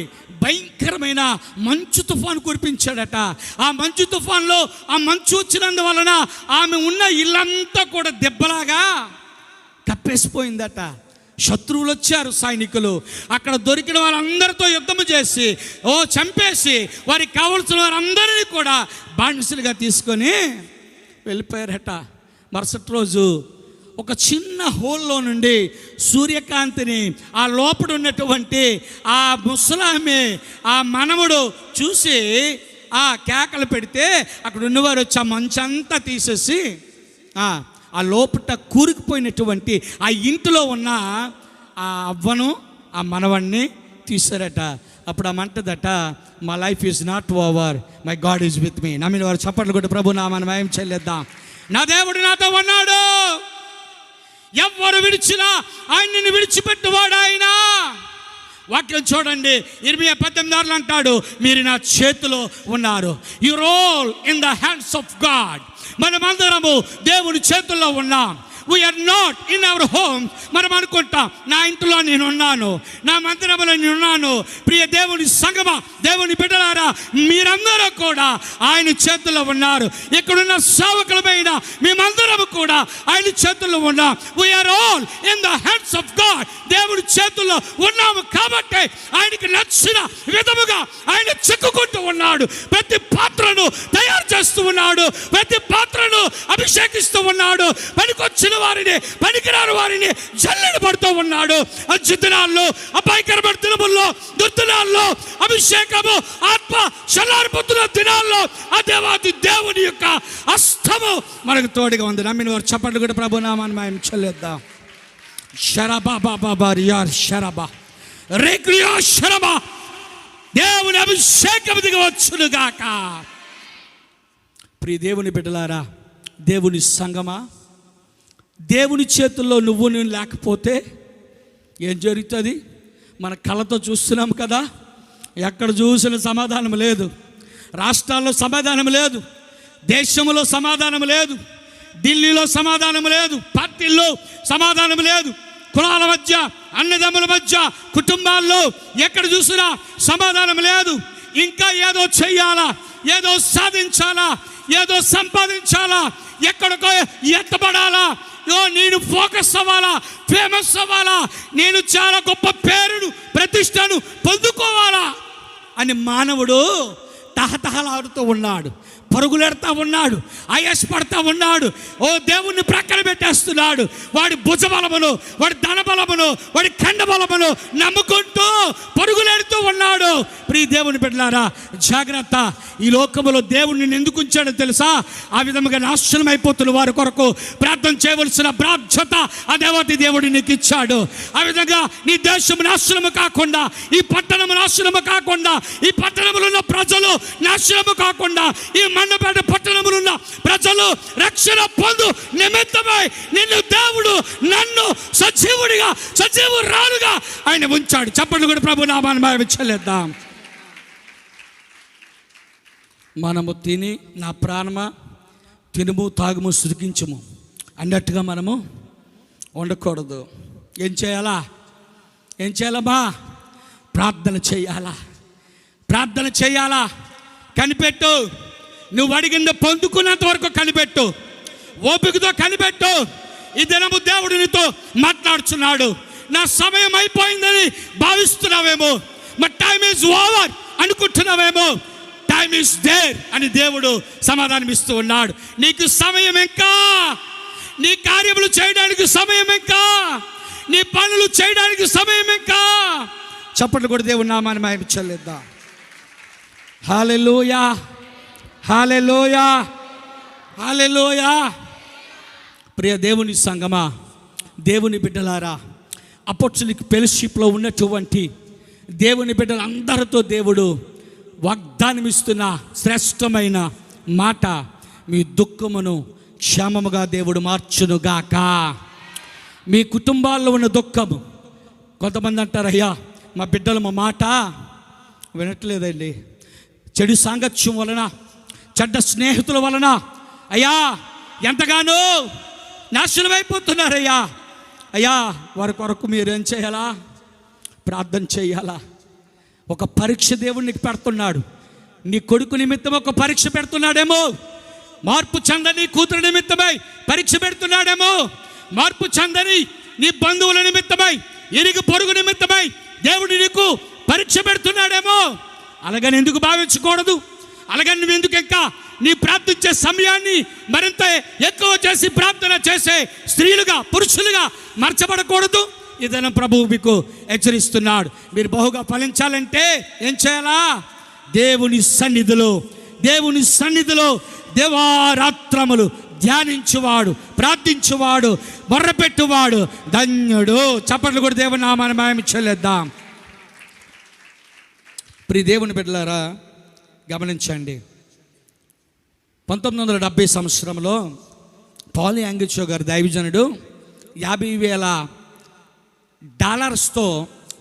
Speaker 1: భయంకరమైన మంచు తుఫాను కురిపించాడట. ఆ మంచు తుఫాన్లో ఆ మంచు వచ్చినందువలన ఆమె ఉన్న ఇల్లంతా కూడా దెబ్బలాగా కప్పేసిపోయిందట. శత్రువులు వచ్చారు, సైనికులు. అక్కడ దొరికిన వారందరితో యుద్ధము చేసి చంపేసి వారికి కావలసిన వారందరినీ కూడా బానిసలుగా తీసుకొని వెళ్ళిపోయారట. మరుసటి రోజు ఒక చిన్న హోల్లో నుండి సూర్యకాంతిని ఆ లోపల ఉన్నటువంటి ఆ ముసలామె ఆ మనవడు చూసి ఆ కేకలు పెడితే అక్కడ ఉన్నవారు వచ్చి ఆ మంచంతా తీసేసి ఆ లోపట కూరుకుపోయినటువంటి ఆ ఇంటిలో ఉన్న ఆ అవ్వను ఆ మనవణ్ణి తీశారట. అప్పుడు ఆమంటదట, my life is not over, my God is with me. నమ్మిన వారు చప్పట్లు కొట్టి ప్రభు నామమున మహిమ చెల్లిద్దాం. నా దేవుడు నాతో ఉన్నాడు, ఎవ్వరు విడిచినా ఆయన్ని విడిచిపెట్టువాడు ఆయన. వాక్యం చూడండి, 28:18 అంటాడు, మీరు నా చేతిలో ఉన్నారు. You roll in the hands of God. మనమందరము దేవుని చేతుల్లో ఉన్నాం. We are not in our home. మనం అనుకుంటాం, నా ఇంట్లో నేను ఉన్నాను, నా మందిరంలో నేను ఉన్నాను. ప్రియ దేవుని సంగమా, దేవుని బిడ్డలారా, మీరందరూ కూడా ఆయన చేతుల్లో ఉన్నారు. ఇక్కడున్న సేవకులమైన మేమందరం కూడా ఆయన చేతుల్లో ఉన్నాం. We are all in the hands of God. దేవుని చేతుల్లో ఉన్నాము కాబట్టి ఆయనకి నచ్చిన విధముగా ఆయన చెక్కుకుంటూ ఉన్నాడు. ప్రతి పాత్రను తయారు చేస్తూ ఉన్నాడు, ప్రతి పాత్రను అభిషేకిస్తూ ఉన్నాడు. పనికొచ్చిన వారిని, పనికిరాని వారిని జల్లెడ పడుతూ ఉన్నాడు. దినాల్లో, అపాయకరమైన దినముల్లో, దుర్దినాల్లో అభిషేకము, ఆత్మ చల్లారిపోతున్న దినాల్లో ఆ దేవాది దేవుని యొక్క హస్తము మనకు తోడుగా ఉంది. నమ్మిన వారు చప్పట్లు కూడా ప్రభు నామాన్ని మేము చెల్లిద్దాం. శరబా బాబా రియార్ శరబా రేక్రియా శరబా. దేవుని అభిషేకం దిగవచ్చునుగాక. ప్రియ దేవుని బిడ్డలారా, దేవుని సంగమా, దేవుని చేతుల్లో నువ్వు నేను లేకపోతే ఏం జరుగుతుంది? మన కళ్ళతో చూస్తున్నాం కదా, ఎక్కడ చూసిన సమాధానం లేదు. రాష్ట్రాల్లో సమాధానం లేదు, దేశంలో సమాధానం లేదు, ఢిల్లీలో సమాధానం లేదు, పార్టీల్లో సమాధానం లేదు, కులాల మధ్య, అన్నదమ్ముల మధ్య, కుటుంబాల్లో ఎక్కడ చూసినా సమాధానం లేదు. ఇంకా ఏదో చెయ్యాలా, ఏదో సాధించాలా, ఏదో సంపాదించాలా, ఎక్కడికో ఎత్తబడాలా, నేను ఫోకస్ అవ్వాలా, ఫేమస్ అవ్వాలా, నేను చాలా గొప్ప పేరును ప్రతిష్టను పొందుకోవాలా అని మానవుడు తహతహలాడుతూ ఉన్నాడు, పరుగులెడతా ఉన్నాడు, ఆయాసపడతా ఉన్నాడు. ఓ దేవుణ్ణి ప్రక్కన పెట్టేస్తున్నాడు. వాడి భుజబలమును, వాడి ధనబలమును, వాడి ఖండబలమును నమ్ముకుంటూ పరుగులెడుతూ ఉన్నాడు. ప్రియ దేవుని బిడ్డలారా, జాగ్రత్త. ఈ లోకములో దేవుణ్ణి ఎందుకు ఉంచాడో తెలుసా? ఆ విధముగా నాశనం అయిపోతున్న వారి కొరకు ప్రార్థన చేయవలసిన బాధ్యత ఆ దేవతి దేవుడు నీకు ఇచ్చాడు. ఆ విధంగా నీ దేశం నాశనము కాకుండా, ఈ పట్టణము నాశనము కాకుండా, ఈ పట్టణంలో ఉన్న ప్రజలు నాశనము కాకుండా, ఈ మండపేట పట్టణంలో ఉన్న ప్రజలు రక్షణ పొందు నిమిత్తమై నిన్ను దేవుడు, నన్ను సజీవుడిగా, సజీవురాలుగా ఆయన ఉంచాడు. చప్పట్లు కూడా ప్రభు నామాన్ని మేము చెల్లిద్దాం. మనము తిని, నా ప్రాణమా తినుము తాగుము సుఖించుము అన్నట్టుగా మనము ఉండకూడదు. ఏం చేయాలా? ఏం చేయాలమ్మా? ప్రార్థన చేయాలా, ప్రార్థన చేయాలా. కనిపెట్టు. నువ్వు అడిగింది పొందుకున్నంత వరకు కనిపెట్టు, ఓపికతో కనిపెట్టు. ఈ దినము దేవుడు నీతో మాట్లాడుచున్నాడు. నా సమయం అయిపోయిందని భావిస్తున్నావేమో, మా టైమ్ ఈజ్ ఓవర్ అనుకుంటున్నావేమో. టైమ్ ఈజ్ దేర్ అని దేవుడు సమాధానం ఇస్తూ ఉన్నాడు. నీకు సమయం ఇంకా, నీ కార్యములు చేయడానికి సమయం ఇంకా, నీ పనులు చేయడానికి సమయం ఇంకా. చప్పట్లు కూడా దేవుని నామాన్ని మేము చెల్లిద్దాం. హల్లెలూయా, హల్లెలూయా, హల్లెలూయా. ప్రియ దేవుని సంగమా, దేవుని బిడ్డలారా, అపోస్తలిక్ ఫెలోషిప్లో ఉన్నటువంటి దేవుని బిడ్డలందరితో దేవుడు వాగ్దానం ఇస్తున్న శ్రేష్టమైన మాట, మీ దుఃఖమును క్షేమముగా దేవుడు మార్చునుగాక. మీ కుటుంబాల్లో ఉన్న దుఃఖము, కొంతమంది అంటారు, అయ్యా మా బిడ్డలు మా మాట వినట్లేదండి, చెడు సాంగత్యం వలన, చెడ్డ స్నేహితుల వలన అయ్యా ఎంతగానో నాశనం అయిపోతున్నారయ్యా. అయ్యా వారి కొరకు మీరేం చేయాలా? ప్రార్థన చేయాలా. ఒక పరీక్ష దేవుడు నీకు పెడుతున్నాడు. నీ కొడుకు నిమిత్తం ఒక పరీక్ష పెడుతున్నాడేమో, మార్పు చెందని కూతురు నిమిత్తమై పరీక్ష పెడుతున్నాడేమో, మార్పు చెందని నీ బంధువుల నిమిత్తమై, ఇరుగు పొరుగు నిమిత్తమై దేవుడు నీకు పరీక్ష పెడుతున్నాడేమో. అలాగని ఎందుకు భావించకూడదు? అలాగని నువ్వు ఎందుకు ఇంకా నీ ప్రార్థించే సమయాన్ని మరింత ఎక్కువ చేసి ప్రార్థన చేసే స్త్రీలుగా, పురుషులుగా మార్చబడకూడదు? ఇదైనా ప్రభువు మీకు హెచ్చరిస్తున్నాడు. మీరు బహుగా ఫలించాలంటే ఏం చేయాలా? దేవుని సన్నిధిలో, దేవుని సన్నిధిలో దేవారాత్రములు ధ్యానించువాడు, ప్రార్థించువాడు, మొర్రపెట్టువాడు ధన్యుడు. చప్పట్లు కూడా దేవుని నామాన్ని మేము చెల్లిద్దాం. ప్రియ దేవుని బిడ్డలారా, గమనించండి. 1970 సంవత్సరంలో పాల్ యాంగిచో గారు దైవజనుడు $50,000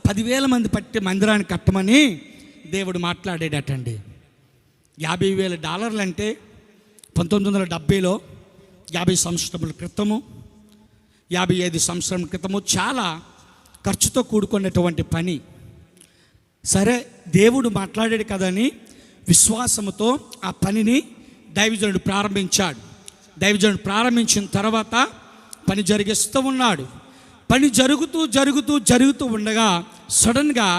Speaker 1: 10,000 మంది పట్టి మందిరాన్ని కట్టమని దేవుడు మాట్లాడేటండి. $50,000 అంటే 1970లో 50 సంవత్సరముల క్రితము 55 సంవత్సరం క్రితము చాలా ఖర్చుతో కూడుకున్నటువంటి పని. సరే, దేవుడు మాట్లాడాడు కదని విశ్వాసముతో ఆ పనిని దైవజనుడు ప్రారంభించాడు. దైవజనుడు ప్రారంభించిన తర్వాత పని జరిగిస్తూ ఉన్నాడు. పని జరుగుతూ ఉండగా సడన్గా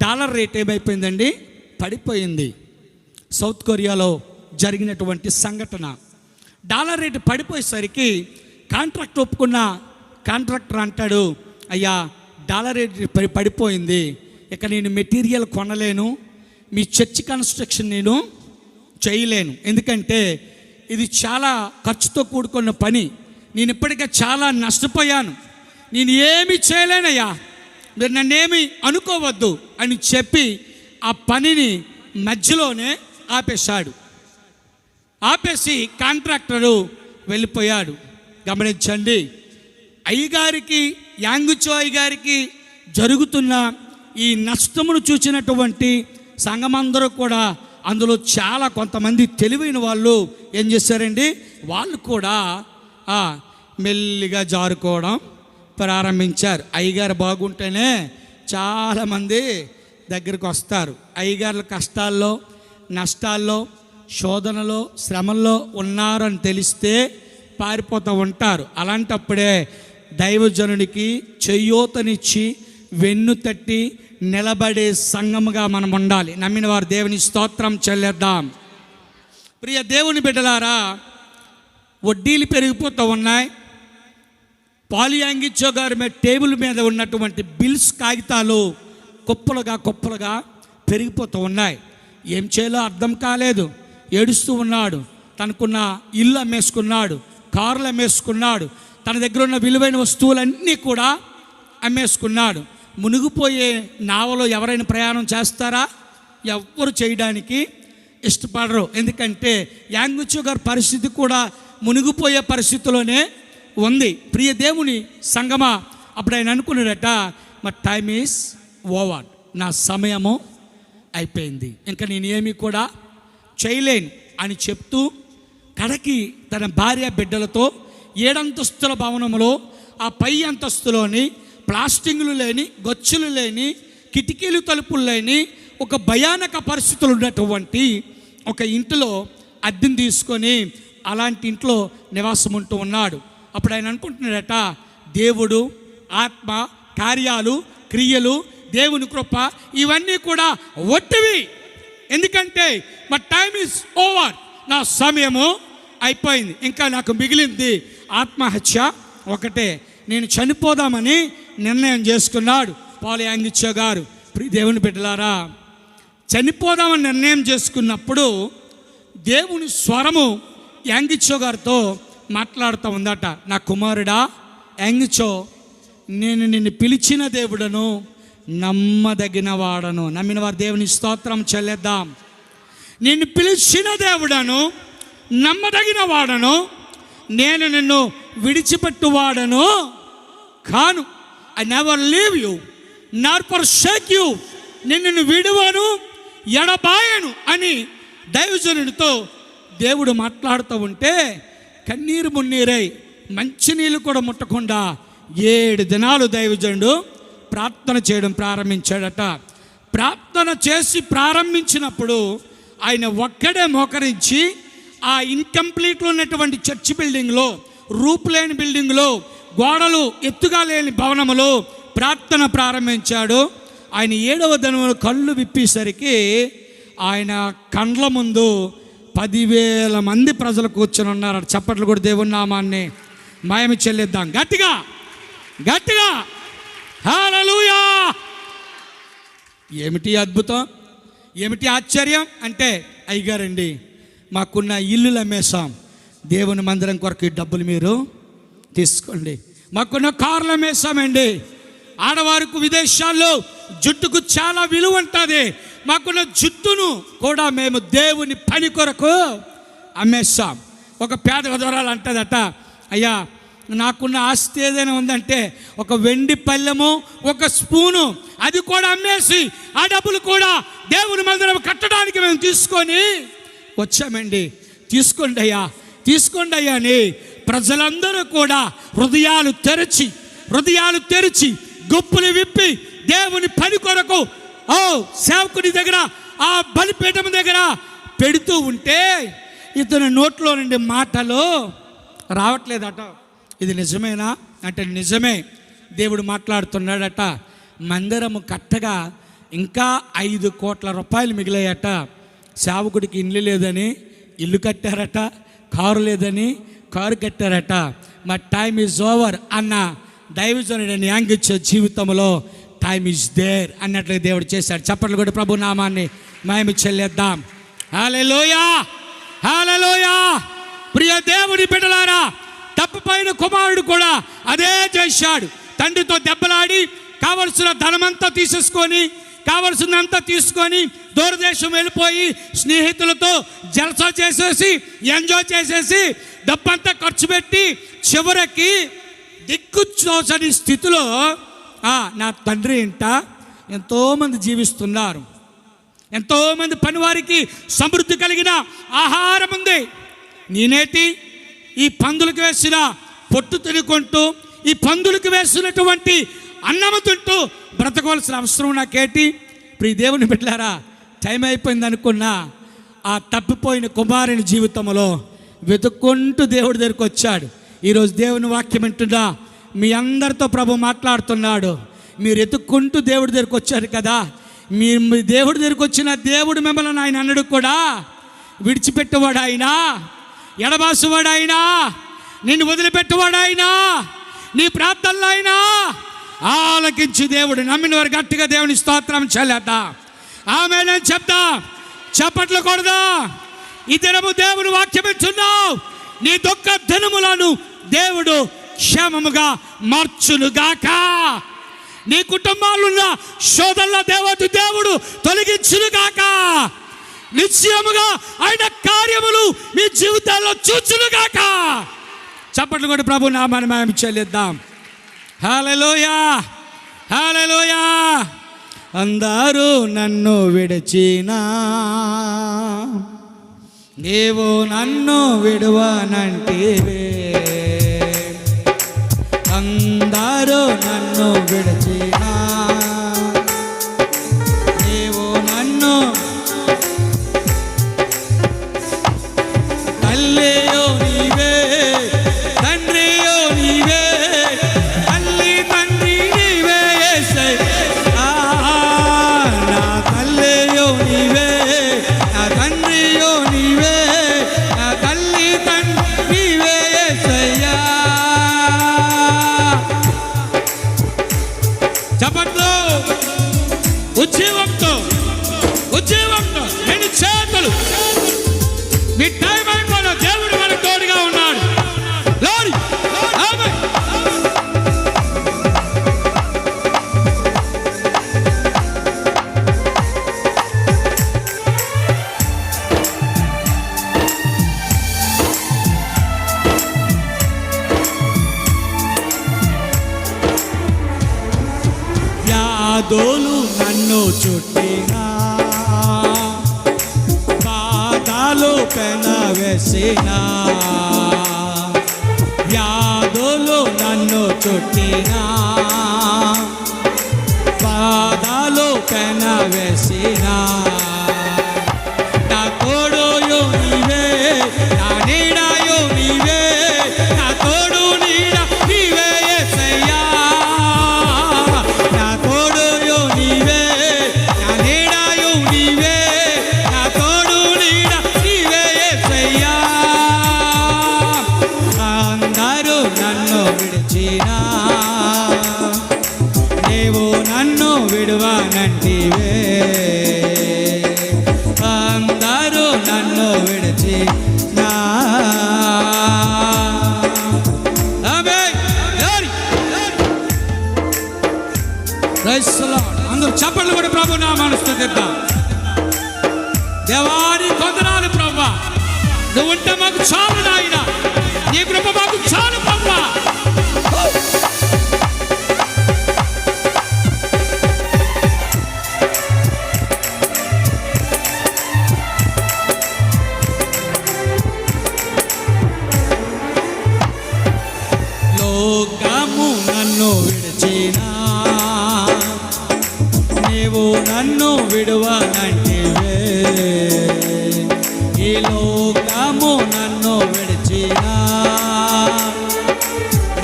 Speaker 1: డాలర్ రేట్ ఏమైపోయిందండి? పడిపోయింది. సౌత్ కొరియాలో జరిగినటువంటి సంఘటన. డాలర్ రేటు పడిపోయేసరికి కాంట్రాక్ట్ ఒప్పుకున్న కాంట్రాక్టర్ అంటాడు, అయ్యా డాలర్ రేటు పడిపోయింది, ఇక నేను మెటీరియల్ కొనలేను, మీ చర్చ్ కన్స్ట్రక్షన్ నేను చేయలేను, ఎందుకంటే ఇది చాలా ఖర్చుతో కూడుకున్న పని, నేను ఇప్పటికే చాలా నష్టపోయాను, నేను ఏమి చేయలేనయ్యా, మీరు నన్నేమి అనుకోవద్దు అని చెప్పి ఆ పనిని మధ్యలోనే ఆపేశాడు. ఆపేసి కాంట్రాక్టరు వెళ్ళిపోయాడు. గమనించండి, అయ్యగారికి, యాంగుచో అయ్యగారికి జరుగుతున్న ఈ నష్టమును చూసినటువంటి సంఘమందరూ కూడా, అందులో చాలా కొంతమంది తెలివైన వాళ్ళు ఏం చేశారండి, వాళ్ళు కూడా మెల్లిగా జారుకోవడం ప్రారంభించారు. అయ్యగారు బాగుంటేనే చాలామంది దగ్గరికి వస్తారు. అయ్యగారుల కష్టాల్లో, నష్టాల్లో, శోధనలో, శ్రమల్లో ఉన్నారని తెలిస్తే పారిపోతూ ఉంటారు. అలాంటప్పుడే దైవజనుడికి చేయూతనిచ్చి వెన్ను తట్టి నిలబడే సంఘముగా మనం ఉండాలి. నమ్మిన వారు దేవుని స్తోత్రం చెల్లిద్దాం. ప్రియ దేవుని బిడ్డలారా, వడ్డీలు పెరిగిపోతూ ఉన్నాయి. పాలు యాంగిచో గారి మీద టేబుల్ మీద ఉన్నటువంటి బిల్స్ కాగితాలు కుప్పలుగా పెరిగిపోతూ ఉన్నాయి. ఏం చేయాలో అర్థం కాలేదు. ఏడుస్తూ ఉన్నాడు. తనకున్న ఇల్లు అమ్మేసుకున్నాడు, కార్లు అమ్మేసుకున్నాడు, తన దగ్గర ఉన్న విలువైన వస్తువులన్నీ కూడా అమ్మేసుకున్నాడు. మునిగిపోయే నావలో ఎవరైనా ప్రయాణం చేస్తారా? ఎవ్వరు చేయడానికి ఇష్టపడరు. ఎందుకంటే యాంగుచో గారి పరిస్థితి కూడా మునిగిపోయే పరిస్థితిలోనే ఉంది. ప్రియ దేవుని సంగమా, అప్పుడు ఆయన అనుకున్నాడట, మా టైమ్ ఈజ్ ఓవర్, నా సమయము అయిపోయింది, ఇంకా నేను ఏమీ కూడా చేయలేను అని చెప్తూ కడకి తన భార్య బిడ్డలతో 7 అంతస్తుల భవనంలో ఆ పై అంతస్తులోని ప్లాస్టింగ్లు లేని, గొచ్చులు లేని, కిటికీలు తలుపులు లేని ఒక భయానక పరిస్థితులు ఉన్నటువంటి ఒక ఇంటిలో అద్దెను తీసుకొని అలాంటి ఇంట్లో నివాసం ఉంటూ ఉన్నాడు. అప్పుడు ఆయన అనుకుంటున్నాడట, దేవుడు, ఆత్మ, కార్యాలు, క్రియలు, దేవుని కృప ఇవన్నీ కూడా ఒట్టివి, ఎందుకంటే మా టైమ్ ఈజ్ ఓవర్, నా సమయము అయిపోయింది, ఇంకా నాకు మిగిలింది ఆత్మహత్య ఒకటే, నేను చనిపోదామని నిర్ణయం చేసుకున్నాడు పాలు యాంగిచో గారు. దేవుని బిడ్డలారా, చనిపోదామని నిర్ణయం చేసుకున్నప్పుడు దేవుని స్వరము యాంగిచో గారితో మాట్లాడుతూ ఉందట, నా కుమారుడా యాంగిచో, నేను నిన్ను పిలిచిన దేవుడను, నమ్మదగిన వాడను. నమ్మిన వారు దేవుని స్తోత్రం చెల్లిద్దాం. నిన్ను పిలిచిన దేవుడను, నమ్మదగిన వాడను, నేను నిన్ను విడిచిపెట్టువాడను కాను. I never leave you Nar forsake you, నిన్ను విడువను, ఎడబాయను అని దైవజనుడితో దేవుడు మాట్లాడుతూ ఉంటే కన్నీరు మున్నీరై మంచినీళ్ళు కూడా ముట్టకుండా 7 దినాలు దైవజనుడు ప్రార్థన చేయడం ప్రారంభించాడట. ప్రార్థన చేసి ప్రారంభించినప్పుడు ఆయన ఒక్కడే మోకరించి ఆ ఇన్కంప్లీట్లో ఉన్నటువంటి చర్చ్ బిల్డింగ్లో, రూప్ లేని బిల్డింగ్లో, గోడలు ఎత్తుగా లేని భవనములో ప్రార్థన ప్రారంభించాడు. ఆయన 7వ దినమున కళ్ళు విప్పేసరికి ఆయన కండ్ల ముందు 10,000 మంది ప్రజలు కూర్చొని ఉన్నారు. చప్పట్లు కూడా దేవుని నామాన్ని మాయమి చెల్లిద్దాం గట్టిగా గట్టిగా. హల్లెలూయా! ఏమిటి అద్భుతం, ఏమిటి ఆశ్చర్యం అంటే, అయ్యగారండి మాకున్న ఇల్లులు అమ్మేశాం, దేవుని మందిరం కొరకు ఈ డబ్బులు మీరు తీసుకోండి. మాకున్న కార్లు అమ్మేశామండి, ఆడవారికి విదేశాల్లో జుట్టుకు చాలా విలువ ఉంటుంది, మాకున్న జుట్టును కూడా మేము దేవుని పని కొరకు అమ్మేస్తాం. ఒక పేద విధవరాలు అంటదట, అయ్యా నాకున్న ఆస్తి ఏదైనా ఉందంటే ఒక వెండి పళ్ళెము, ఒక స్పూను, అది కూడా అమ్మేసి ఆ డబ్బులు కూడా దేవుని మందిరం కట్టడానికి మేము తీసుకొని వచ్చామండి, తీసుకోండి అయ్యా అని ప్రజలందరూ కూడా హృదయాలు తెరిచి గుప్పులు విప్పి దేవుని పని కొరకు సేవకుని దగ్గర ఆ బలిపీఠం దగ్గర పెడుతూ ఉంటే ఇతని నోట్లో నుండి మాటలు రావట్లేదట. ఇది నిజమేనా అంటే నిజమే. దేవుడు మాట్లాడుతున్నాడట. మందిరము కట్టగా ఇంకా 5 కోట్ల రూపాయలు మిగిలాయట. సేవకుడికి ఇల్లు లేదని ఇల్లు కట్టారట, కారు లేదని కారు కట్టారట. మా టైమ్ ఈజ్ ఓవర్ అన్న దైవజనుడిని యాంగిచ్చే జీవితంలో టైమ్ ఈజ్ దేర్ అన్నట్లుగా దేవుడు చేశాడు. చప్పట్లు కూడా ప్రభు నామాన్ని మహిమ చెల్లిద్దాం. హల్లెలూయా, హల్లెలూయా. ప్రియ దేవుని బిడ్డలారా, తప్పిపోయిన కుమారుడు కూడా అదే చేశాడు. తండ్రితో దెబ్బలాడి కావలసిన ధనమంతా తీసేసుకొని, కావలసినంతా తీసుకొని దూరదేశం వెళ్ళిపోయి స్నేహితులతో జలసా చేసేసి ఎంజాయ్ చేసేసి డబ్బంతా ఖర్చు పెట్టి చివరికి దిక్కుచోచని స్థితిలో నా తండ్రి ఇంట ఎంతోమంది జీవిస్తున్నారు. ఎంతోమంది పనివారికి సమృద్ధి కలిగిన ఆహారం ఉంది. నేనేటి ఈ పందులకు వేసిన పొట్టు తినుకుంటూ, ఈ పందులకు వేసినటువంటి అన్నము తింటూ బ్రతకవలసిన అవసరం నాకేటి? ప్రియ దేవుని బిడ్డలారా, టైం అయిపోయింది అనుకున్నా ఆ తప్పిపోయిన కుమారుని జీవితంలో వెతుక్కుంటూ దేవుడి దగ్గరికి వచ్చాడు. ఈరోజు దేవుని వాక్యం వింటున్నా మీ అందరితో ప్రభు మాట్లాడుతున్నాడు. మీరు ఎత్తుక్కుంటూ దేవుడి దగ్గరికి వచ్చారు కదా. మీ దేవుడి దగ్గరికి వచ్చిన దేవుడు మిమ్మల్ని ఆయన అన్నడు కూడా విడిచిపెట్టేవాడు ఆయన, ఎడబాసువాడు ఆయన, నిన్ను వదిలిపెట్టేవాడు ఆయన, నీ ప్రార్థనలు ఆయన ఆలకించి దేవుడు నమ్మిన వారు గట్టిగా దేవుని స్తోత్రం చెల్లేద్దాం. ఆమేన్ చెప్తా, చప్పట్లు కొడదా. ఈ దినము దేవుని వాక్యం ఇస్తున్నావు. నీ దుఃఖ దినములను దేవుడు క్షేమముగా మార్చునుగాక. నీ కుటుంబాలున్న శోధనల దేవుడు తొలగించునుగాక. నిశ్చయముగా ఆయన కార్యములు మీ జీవితాల్లో చూచునుగాక. చప్పట్లు కూడా ప్రభు నామాన్ని మనం చెల్లిద్దాం. హల్లెలూయా, హల్లెలూయా. అందరూ నన్ను విడిచినా నీవు నన్ను విడువనంటివే. అందరూ నన్ను విడిచినా నీవు నన్ను తల్లియో నీవే, తండ్రియో నీవే, తల్లి తండ్రి నీవే యేసయ్యా. నా తల్లియో నీవే, నా తండ్రియో నీవే, నా తల్లి తండ్రి నీవే యేసయ్యా. చప్పట్లు ఉద్యోగంతో రెండు చేతులు. మీ టైం అయిపోయిన దేవుడు మనకు తోడుగా ఉన్నాడు. లోరి ఆమేన్. వ్యాధులు నన్ను చుట్టినా, బాధలు పెనవేసినా, వ్యాధులు నన్ను చుట్టినా, బాధలు పెనవేసినా, నా తోడుయో నీవే, నా నీడయో నీవే, నా తోడు నీడ నీవే యేసయ్యా. నా తోడుయో నీవే, నా నీడయో నీవే, నా తోడు నీడ నీవే యేసయ్యా. అందరూ నన్ను విడిచినా నీవు నన్ను విడువనంటివే. అందరూ నన్ను విడిచినా. ఆమేన్. Praise the Lord. అందరూ చప్పట్లు కూడా ప్రభు నామాన్ని స్తుతిద్దాం. దేవాని కొందనాలు ప్రభువా, నువ్వు ఉంటే మాకు చాలు నాయన, నీ కృప మాకు చాలు ప్రభువా. నన్ను విడువనంటివే, ఈ లోకము నన్ను విడిచినా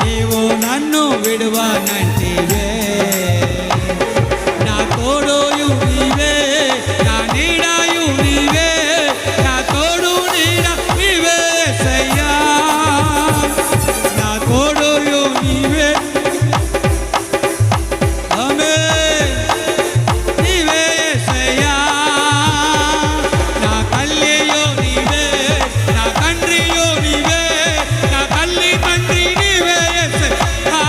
Speaker 1: నీవు నన్ను విడువనంటివే. నా తోడుయు నీవే, నా నీడయు నీవే, నా తోడు నీడ నీవే యేసయ్యా, నా తోడుయు నీవే. ఆమేన్. నీవే యేసయ్యా, నా తల్లియు నీవే, నా తండ్రియు నీవే, నా తల్లి తండ్రి నీవే యేసయ్యా,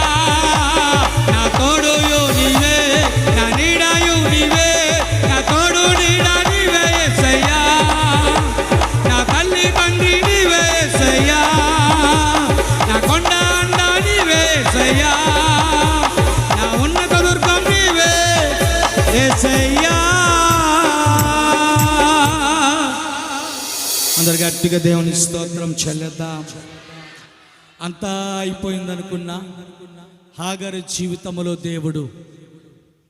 Speaker 1: నా తోడుయు నీవే, నా నీడయు నీవే, నా తోడు నీడ నీవే యేసయ్యా, నా తల్లి తండ్రి నీవే యేసయ్యా, నా కొండ అండ నీవే యేసయ్యా, నా ఉన్నత దుర్గం నీవే యేసయ్యా. అందరు గట్టిగా దేవుని స్తోత్రం చెల్లిద్దాం. అంతా అయిపోయిందనుకున్నా, హాగరు జీవితంలో దేవుడు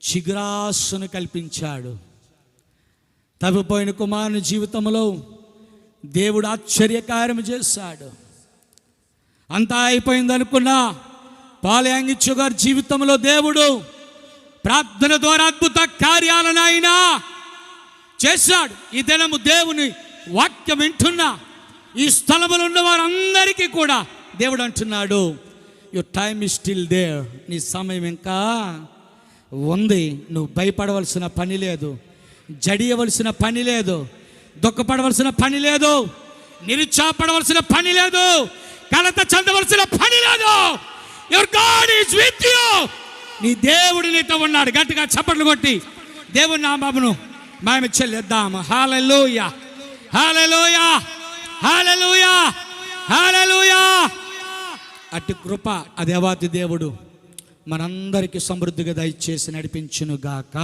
Speaker 1: చిగురాసును కల్పించాడు. తప్పిపోయిన కుమారుని జీవితంలో దేవుడు ఆశ్చర్యకార్యం చేశాడు. అంతా అయిపోయిందనుకున్నా, పాలయాంగిచ్చు గారి జీవితంలో దేవుడు ప్రార్థన ద్వారా అద్భుత కార్యాలను ఆయన చేశాడు. ఈ దినము దేవుని వాక్యం వింటున్నా ఈ స్థలములో ఉన్న వారందరికీ కూడా దేవుడు అంటున్నాడు, your time is still there, నీ సమయం ఇంకా ఉంది. నువ్వు భయపడవలసిన పని లేదు, జడియవలసిన పని లేదు, దుఃఖపడవలసిన పని లేదు, నిరుత్సాహపడవలసిన పని లేదు, కలత చెందవలసిన పని లేదు. Your God is with you. నీ దేవుడు నీతో ఉన్నాడు. గట్టిగా చప్పట్లు కొట్టి దేవుని నామమును మేము చెల్లిద్దాం. హల్లెలూయా, హల్లెలూయా, హల్లెలూయా, హల్లెలూయా. అట్టి కృప ఆ దేవాతి దేవుడు మనందరికీ సమృద్ధిగా దయచేసి నడిపించును గాక.